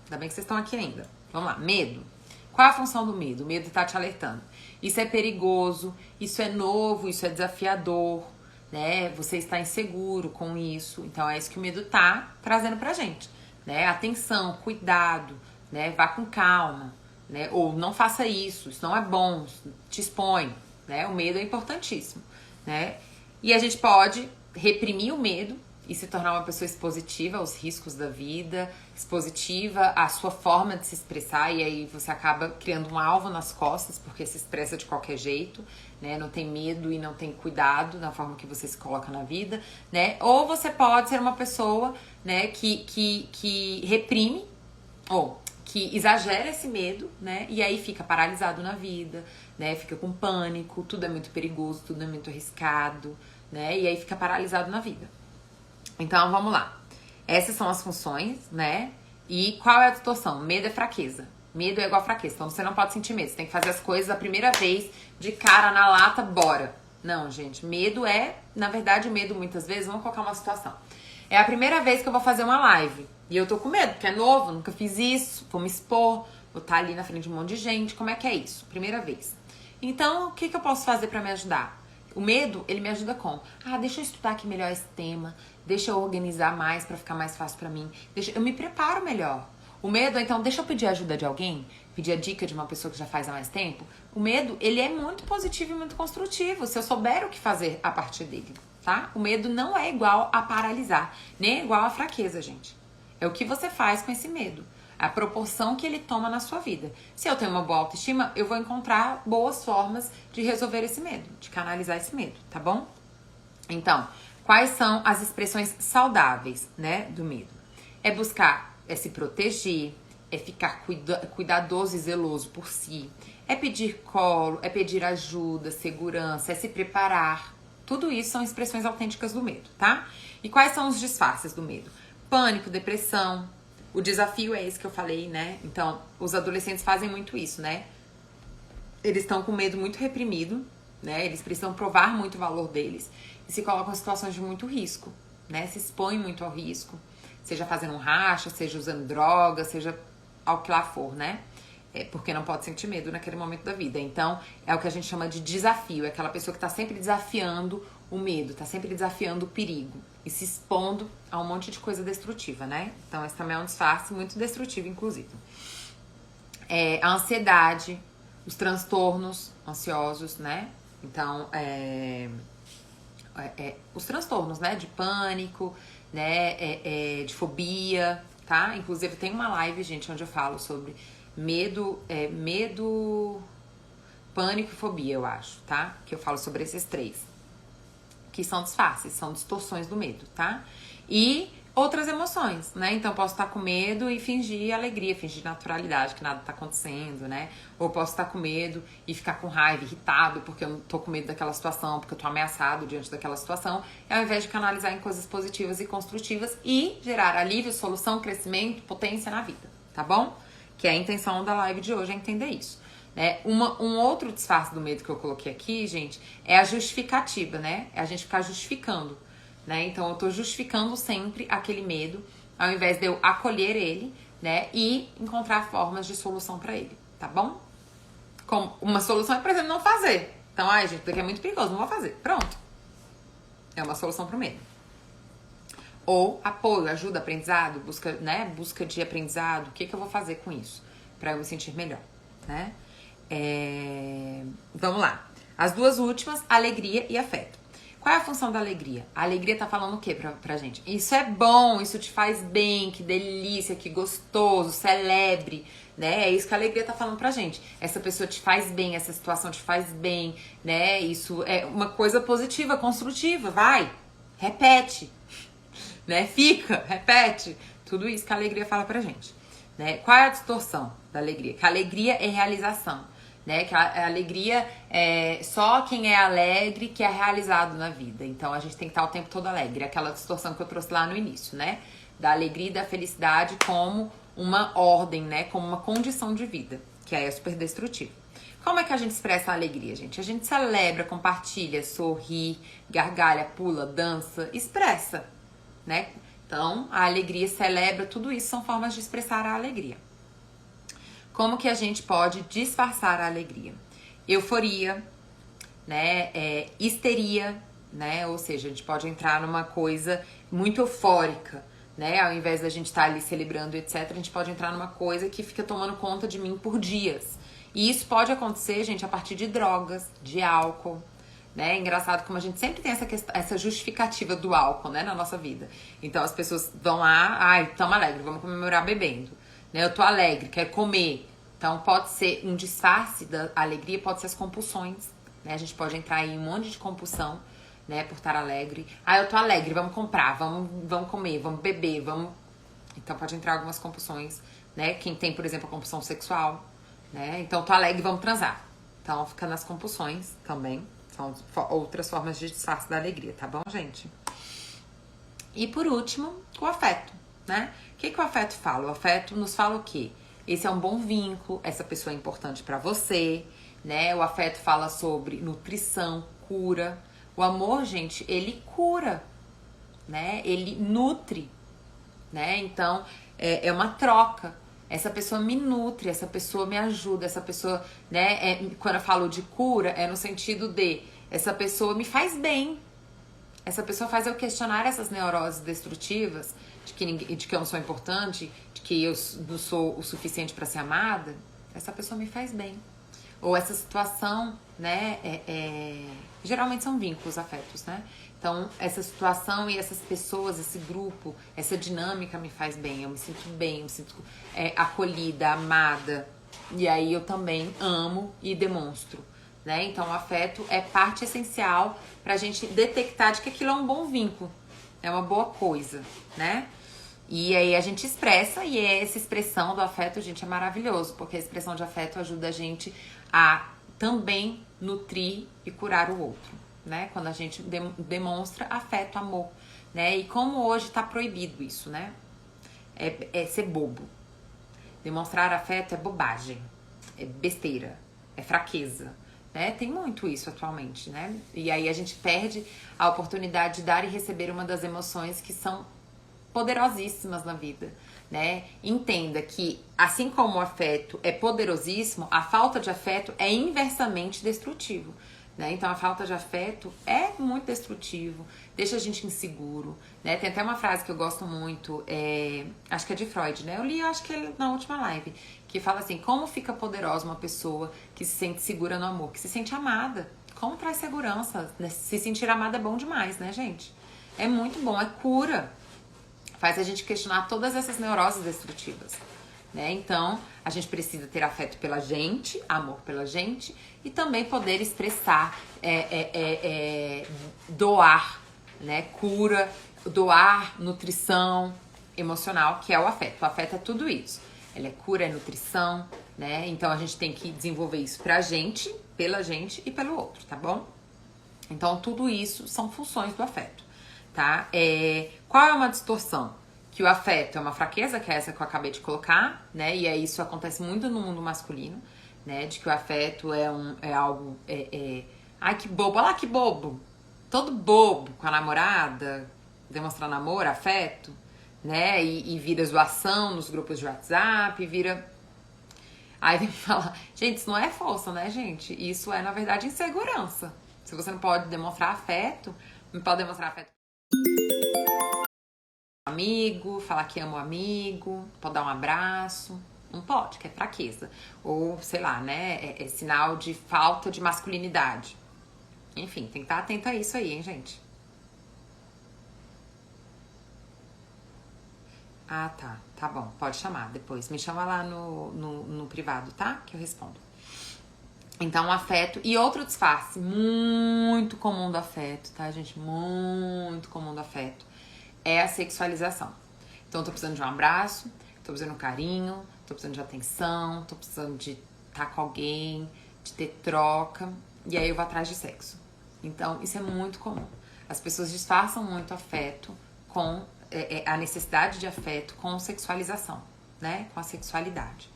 Ainda bem que vocês estão aqui ainda. Vamos lá. Medo. Qual é a função do medo? O medo tá te alertando. Isso é perigoso, isso é novo, isso é desafiador, né? Você está inseguro com isso. Então, é isso que o medo tá trazendo pra gente, né? Atenção, cuidado, né? Vá com calma, né? Ou não faça isso não é bom, te expõe, né? O medo é importantíssimo, né? E a gente pode reprimir o medo e se tornar uma pessoa expositiva aos riscos da vida, expositiva à sua forma de se expressar, e aí você acaba criando um alvo nas costas, porque se expressa de qualquer jeito, né? Não tem medo e não tem cuidado na forma que você se coloca na vida, né? Ou você pode ser uma pessoa, né, que reprime, ou que exagera esse medo, né? E aí fica paralisado na vida, né? Fica com pânico, tudo é muito perigoso, tudo é muito arriscado, né? E aí fica paralisado na vida. Então, vamos lá. Essas são as funções, né? E qual é a distorção? Medo é fraqueza. Medo é igual a fraqueza. Então, você não pode sentir medo. Você tem que fazer as coisas a primeira vez, de cara na lata, bora. Não, gente. Medo é... Na verdade, o medo, muitas vezes... Vamos colocar uma situação. É a primeira vez que eu vou fazer uma live. E eu tô com medo, porque é novo, nunca fiz isso. Vou me expor. Vou estar ali na frente de um monte de gente. Como é que é isso? Primeira vez. Então, o que eu posso fazer pra me ajudar? O medo, ele me ajuda com... deixa eu estudar aqui melhor esse tema... Deixa eu organizar mais pra ficar mais fácil pra mim. Eu me preparo melhor. O medo, então, deixa eu pedir ajuda de alguém. Pedir a dica de uma pessoa que já faz há mais tempo. O medo, ele é muito positivo e muito construtivo. Se eu souber o que fazer a partir dele, tá? O medo não é igual a paralisar. Nem é igual a fraqueza, gente. É o que você faz com esse medo. A proporção que ele toma na sua vida. Se eu tenho uma boa autoestima, eu vou encontrar boas formas de resolver esse medo. De canalizar esse medo, tá bom? Então... Quais são as expressões saudáveis, né, do medo? É buscar, se proteger, é ficar cuidadoso e zeloso por si, é pedir colo, é pedir ajuda, segurança, é se preparar. Tudo isso são expressões autênticas do medo, tá? E quais são os disfarces do medo? Pânico, depressão. O desafio é esse que eu falei, né? Então, os adolescentes fazem muito isso, né? Eles estão com medo muito reprimido, né? Eles precisam provar muito o valor deles. E se colocam em situações de muito risco, né? Se expõem muito ao risco, seja fazendo um racha, seja usando droga, seja ao que lá for, né? Porque não pode sentir medo naquele momento da vida. Então, é o que a gente chama de desafio. É aquela pessoa que tá sempre desafiando o medo, tá sempre desafiando o perigo e se expondo a um monte de coisa destrutiva, né? Então, esse também é um disfarce muito destrutivo, inclusive. A ansiedade, os transtornos ansiosos, né? Então, os transtornos, né? De pânico, né? De fobia, tá? Inclusive tem uma live, gente, onde eu falo sobre medo, pânico e fobia, eu acho, tá? Que eu falo sobre esses três. Que são disfarces, são distorções do medo, tá? E outras emoções, né? Então eu posso estar com medo e fingir alegria, fingir naturalidade, que nada tá acontecendo, né? Ou posso estar com medo e ficar com raiva, irritado, porque eu tô com medo daquela situação, porque eu tô ameaçado diante daquela situação, ao invés de canalizar em coisas positivas e construtivas e gerar alívio, solução, crescimento, potência na vida, tá bom? Que é a intenção da live de hoje, é entender isso. Né? Um outro disfarce do medo que eu coloquei aqui, gente, é a justificativa, né? É a gente ficar justificando. Né? Então eu tô justificando sempre aquele medo, ao invés de eu acolher ele, né? E encontrar formas de solução pra ele, tá bom? Como uma solução é, por exemplo, não fazer. Então, ai, gente, porque é muito perigoso, não vou fazer. Pronto. É uma solução pro medo. Ou apoio, ajuda, aprendizado, busca, né? Busca de aprendizado. O que eu vou fazer com isso? Pra eu me sentir melhor, né? Vamos lá. As duas últimas, alegria e afeto. Qual é a função da alegria? A alegria tá falando o que pra gente? Isso é bom, isso te faz bem, que delícia, que gostoso, celebre, né? É isso que a alegria tá falando pra gente. Essa pessoa te faz bem, essa situação te faz bem, né? Isso é uma coisa positiva, construtiva, vai, repete, né? Fica, repete. Tudo isso que a alegria fala pra gente, né? Qual é a distorção da alegria? Que a alegria é realização. Né? Que a alegria é só quem é alegre que é realizado na vida. Então a gente tem que estar o tempo todo alegre. Aquela distorção que eu trouxe lá no início, né? Da alegria e da felicidade como uma ordem, né? Como uma condição de vida, que aí é super destrutivo. Como é que a gente expressa a alegria, gente? A gente celebra, compartilha, sorri, gargalha, pula, dança, expressa, né? Então a alegria celebra, tudo isso são formas de expressar a alegria. Como que a gente pode disfarçar a alegria? Euforia, né? Histeria, né? Ou seja, a gente pode entrar numa coisa muito eufórica, né? Ao invés da gente estar ali celebrando, etc., a gente pode entrar numa coisa que fica tomando conta de mim por dias. E isso pode acontecer, gente, a partir de drogas, de álcool, né? É engraçado como a gente sempre tem essa justificativa do álcool, né? Na nossa vida. Então as pessoas vão lá, ai, tamo alegre, vamos comemorar bebendo. Eu tô alegre, quero comer. Então pode ser um disfarce da alegria, pode ser as compulsões, né? A gente pode entrar em um monte de compulsão, né? Por estar alegre. Ah, eu tô alegre, vamos comprar, vamos comer, vamos beber, vamos... Então pode entrar algumas compulsões, né? Quem tem, por exemplo, a compulsão sexual, né? Então eu tô alegre, vamos transar. Então fica nas compulsões também. São outras formas de disfarce da alegria, tá bom, gente? E por último, o afeto, né? O que o afeto fala? O afeto nos fala o quê? Esse é um bom vínculo, essa pessoa é importante pra você, né? O afeto fala sobre nutrição, cura. O amor, gente, ele cura, né? Ele nutre, né? Então, é uma troca. Essa pessoa me nutre, essa pessoa me ajuda, essa pessoa, né? Quando eu falo de cura, é no sentido de essa pessoa me faz bem. Essa pessoa faz eu questionar essas neuroses destrutivas de que eu não sou importante, de que eu não sou o suficiente para ser amada. Essa pessoa me faz bem. Ou essa situação, né? Geralmente são vínculos, afetos, né? Então, essa situação e essas pessoas, esse grupo, essa dinâmica me faz bem. Eu me sinto acolhida, amada. E aí eu também amo e demonstro. Né? Então o afeto é parte essencial pra gente detectar de que aquilo é um bom vínculo, é uma boa coisa, né? E aí a gente expressa, e essa expressão do afeto, gente, é maravilhoso, porque a expressão de afeto ajuda a gente a também nutrir e curar o outro, né? Quando a gente demonstra afeto, amor, né? E como hoje tá proibido isso, né? É ser bobo. Demonstrar afeto é bobagem, é besteira, é fraqueza. Né? Tem muito isso atualmente, né? E aí a gente perde a oportunidade de dar e receber uma das emoções que são poderosíssimas na vida, né? Entenda que, assim como o afeto é poderosíssimo, a falta de afeto é inversamente destrutivo, né? Então a falta de afeto é muito destrutivo, deixa a gente inseguro, né? Tem até uma frase que eu gosto muito, acho que é de Freud, né? Eu li, acho que é na última live, que fala assim: como fica poderosa uma pessoa que se sente segura no amor, que se sente amada. Como traz segurança? Se sentir amada é bom demais, né, gente? É muito bom, é cura. Faz a gente questionar todas essas neuroses destrutivas, né? Então, a gente precisa ter afeto pela gente, amor pela gente, e também poder expressar, doar, né? Cura, doar nutrição emocional, que é o afeto. O afeto é tudo isso. Ele é cura, é nutrição, né? Então a gente tem que desenvolver isso pra gente, pela gente e pelo outro, tá bom? Então tudo isso são funções do afeto, tá? Qual é uma distorção? Que o afeto é uma fraqueza, que é essa que eu acabei de colocar, né? E isso acontece muito no mundo masculino, né? De que o afeto é algo... Ai, que bobo, olha lá que bobo! Todo bobo com a namorada, demonstrando amor, afeto, né? E vira zoação nos grupos de WhatsApp, vira... Aí vem falar, gente, isso não é força, né, gente? Isso é, na verdade, insegurança. Se você não pode demonstrar afeto, não pode demonstrar afeto com amigo, falar que ama o amigo, pode dar um abraço, não pode, que é fraqueza. Ou, sei lá, né, é sinal de falta de masculinidade. Enfim, tem que estar atento a isso aí, hein, gente? Ah, tá. Tá bom. Pode chamar depois. Me chama lá no privado, tá? Que eu respondo. Então, afeto. E outro disfarce muito comum do afeto, tá, gente? Muito comum do afeto. É a sexualização. Então, eu tô precisando de um abraço, tô precisando de um carinho, tô precisando de atenção, tô precisando de estar com alguém, de ter troca. E aí eu vou atrás de sexo. Então, isso é muito comum. As pessoas disfarçam muito afeto com a necessidade de afeto com sexualização, né? Com a sexualidade,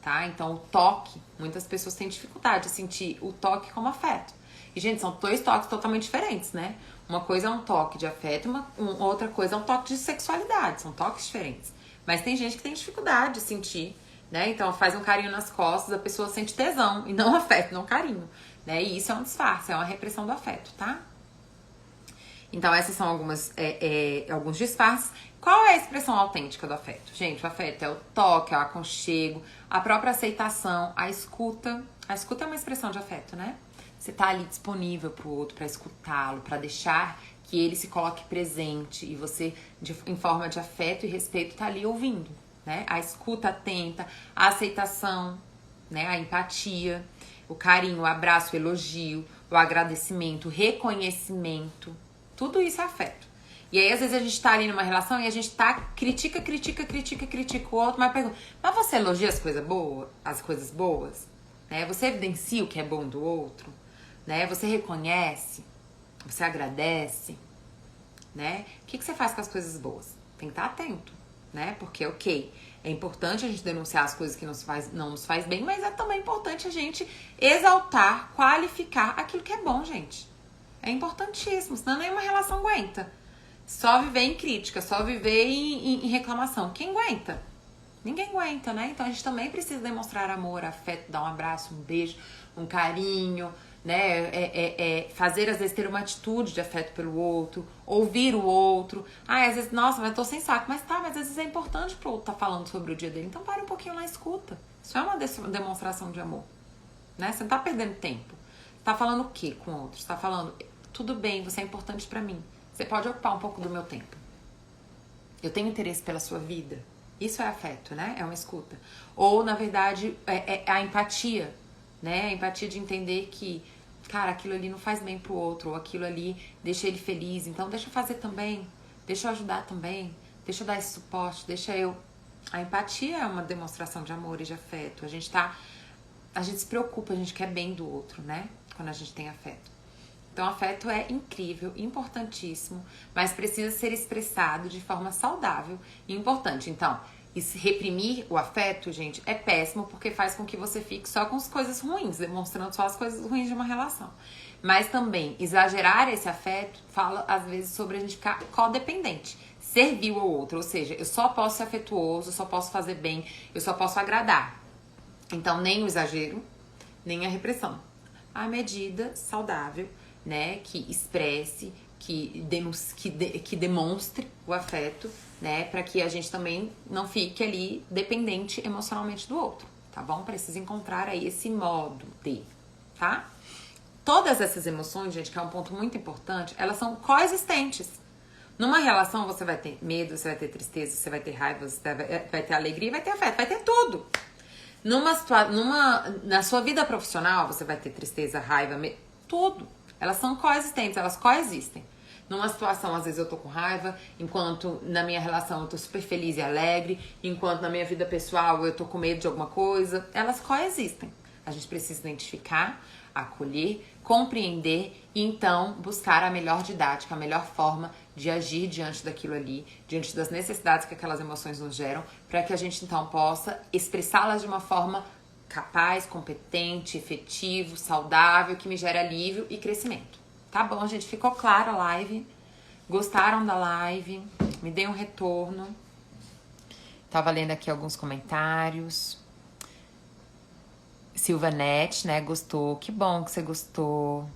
tá? Então, o toque, muitas pessoas têm dificuldade de sentir o toque como afeto. E, gente, são dois toques totalmente diferentes, né? Uma coisa é um toque de afeto, outra coisa é um toque de sexualidade. São toques diferentes. Mas tem gente que tem dificuldade de sentir, né? Então, faz um carinho nas costas, a pessoa sente tesão, e não afeto, não carinho, né? E isso é um disfarce, é uma repressão do afeto, tá? Então, essas são alguns disfarces. Qual é a expressão autêntica do afeto? Gente, o afeto é o toque, é o aconchego, a própria aceitação, a escuta. A escuta é uma expressão de afeto, né? Você tá ali disponível pro outro, pra escutá-lo, pra deixar que ele se coloque presente e você, em forma de afeto e respeito, tá ali ouvindo, né? A escuta atenta, a aceitação, né? A empatia, o carinho, o abraço, o elogio, o agradecimento, o reconhecimento. Tudo isso é afeto. E aí, às vezes, a gente tá ali numa relação e a gente critica o outro, mas pergunta, mas você elogia as coisas boas? Né? Você evidencia o que é bom do outro? Né? Você reconhece? Você agradece? Né? O que você faz com as coisas boas? Tem que estar atento, né? Porque, ok, é importante a gente denunciar as coisas que não nos faz bem, mas é também importante a gente exaltar, qualificar aquilo que é bom, gente. É importantíssimo, senão nenhuma relação aguenta. Só viver em crítica, só viver em reclamação. Quem aguenta? Ninguém aguenta, né? Então a gente também precisa demonstrar amor, afeto, dar um abraço, um beijo, um carinho, né? Fazer, às vezes, ter uma atitude de afeto pelo outro, ouvir o outro. Às vezes, nossa, mas eu tô sem saco. Mas às vezes é importante pro outro estar falando sobre o dia dele. Então para um pouquinho lá e escuta. Isso é uma demonstração de amor, né? Você não tá perdendo tempo. Você tá falando o quê com o outro? Você tá falando, tudo bem, você é importante pra mim. Você pode ocupar um pouco do meu tempo. Eu tenho interesse pela sua vida. Isso é afeto, né? É uma escuta. Ou, na verdade, é a empatia, né? A empatia de entender que, cara, aquilo ali não faz bem pro outro, ou aquilo ali deixa ele feliz, então deixa eu fazer também, deixa eu ajudar também, deixa eu dar esse suporte, deixa eu... A empatia é uma demonstração de amor e de afeto. A gente se preocupa, a gente quer bem do outro, né? Quando a gente tem afeto. Então, afeto é incrível, importantíssimo, mas precisa ser expressado de forma saudável e importante. Então, reprimir o afeto, gente, é péssimo porque faz com que você fique só com as coisas ruins, demonstrando só as coisas ruins de uma relação. Mas também, exagerar esse afeto fala, às vezes, sobre a gente ficar codependente, servil ao outro, ou seja, eu só posso ser afetuoso, eu só posso fazer bem, eu só posso agradar. Então, nem o exagero, nem a repressão. A medida saudável, né, que expresse, que demonstre o afeto, né, para que a gente também não fique ali dependente emocionalmente do outro, tá bom? Precisa encontrar aí esse modo de, tá? Todas essas emoções, gente, que é um ponto muito importante, elas são coexistentes. Numa relação você vai ter medo, você vai ter tristeza, você vai ter raiva, você vai ter alegria, vai ter afeto, vai ter tudo. Na sua vida profissional você vai ter tristeza, raiva, medo, tudo. Elas são coexistentes, elas coexistem. Numa situação, às vezes eu tô com raiva, enquanto na minha relação eu tô super feliz e alegre, enquanto na minha vida pessoal eu tô com medo de alguma coisa. Elas coexistem. A gente precisa identificar, acolher, compreender e então buscar a melhor didática, a melhor forma de agir diante daquilo ali, diante das necessidades que aquelas emoções nos geram, para que a gente então possa expressá-las de uma forma capaz, competente, efetivo, saudável, que me gere alívio e crescimento. Tá bom, gente? Ficou clara a live? Gostaram da live? Me deem um retorno. Tava lendo aqui alguns comentários. Silvanete, né? Gostou. Que bom que você gostou.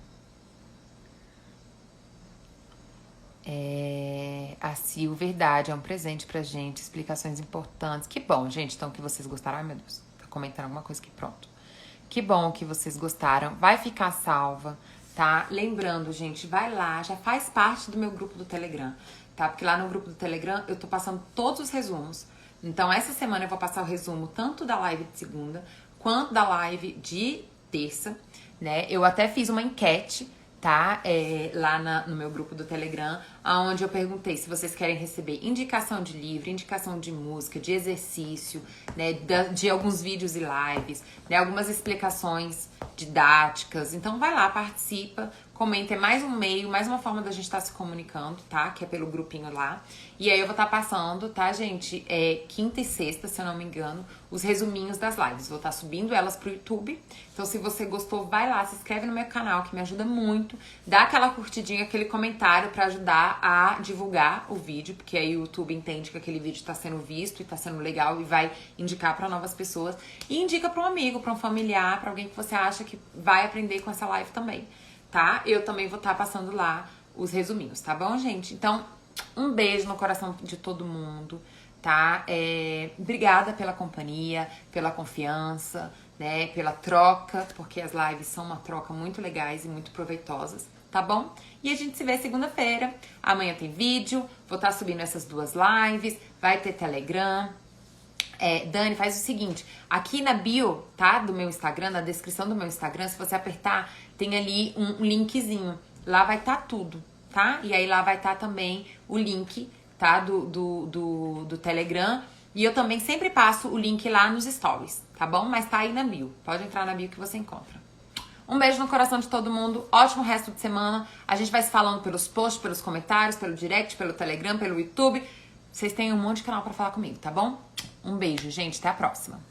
A Sil, verdade, é um presente pra gente. Explicações importantes. Que bom, gente. Então, que vocês gostaram. Ai, meu Deus. Tá comentando alguma coisa aqui, pronto. Que bom que vocês gostaram. Vai ficar salva, tá? Lembrando, gente, vai lá. Já faz parte do meu grupo do Telegram, tá? Porque lá no grupo do Telegram eu tô passando todos os resumos. Então, essa semana eu vou passar o resumo tanto da live de segunda quanto da live de terça, né? Eu até fiz uma enquete, tá? Lá no meu grupo do Telegram, onde eu perguntei se vocês querem receber indicação de livro, indicação de música, de exercício, né? De alguns vídeos e lives, né? Algumas explicações didáticas. Então vai lá, participa, comenta. É mais um meio, mais uma forma da gente estar se comunicando, tá? Que é pelo grupinho lá. E aí eu vou estar passando, tá, gente? Quinta e sexta, se eu não me engano, os resuminhos das lives. Vou estar subindo elas pro YouTube. Então, se você gostou, vai lá, se inscreve no meu canal, que me ajuda muito. Dá aquela curtidinha, aquele comentário pra ajudar a divulgar o vídeo, porque aí o YouTube entende que aquele vídeo tá sendo visto e tá sendo legal e vai indicar pra novas pessoas. E indica pra um amigo, pra um familiar, pra alguém que você acha que vai aprender com essa live também, tá? Eu também vou estar passando lá os resuminhos, tá bom, gente? Então, um beijo no coração de todo mundo, tá? Obrigada pela companhia, pela confiança, né? Pela troca, porque as lives são uma troca muito legais e muito proveitosas, tá bom? E a gente se vê segunda-feira. Amanhã tem vídeo, vou estar subindo essas duas lives, vai ter Telegram. Dani, faz o seguinte, aqui na bio, tá? Do meu Instagram, na descrição do meu Instagram, se você apertar, tem ali um linkzinho. Lá vai estar tudo, tá? E aí lá vai estar também o link, tá? Do Telegram. E eu também sempre passo o link lá nos stories, tá bom? Mas tá aí na bio. Pode entrar na bio que você encontra. Um beijo no coração de todo mundo. Ótimo resto de semana. A gente vai se falando pelos posts, pelos comentários, pelo direct, pelo Telegram, pelo YouTube. Vocês têm um monte de canal pra falar comigo, tá bom? Um beijo, gente. Até a próxima.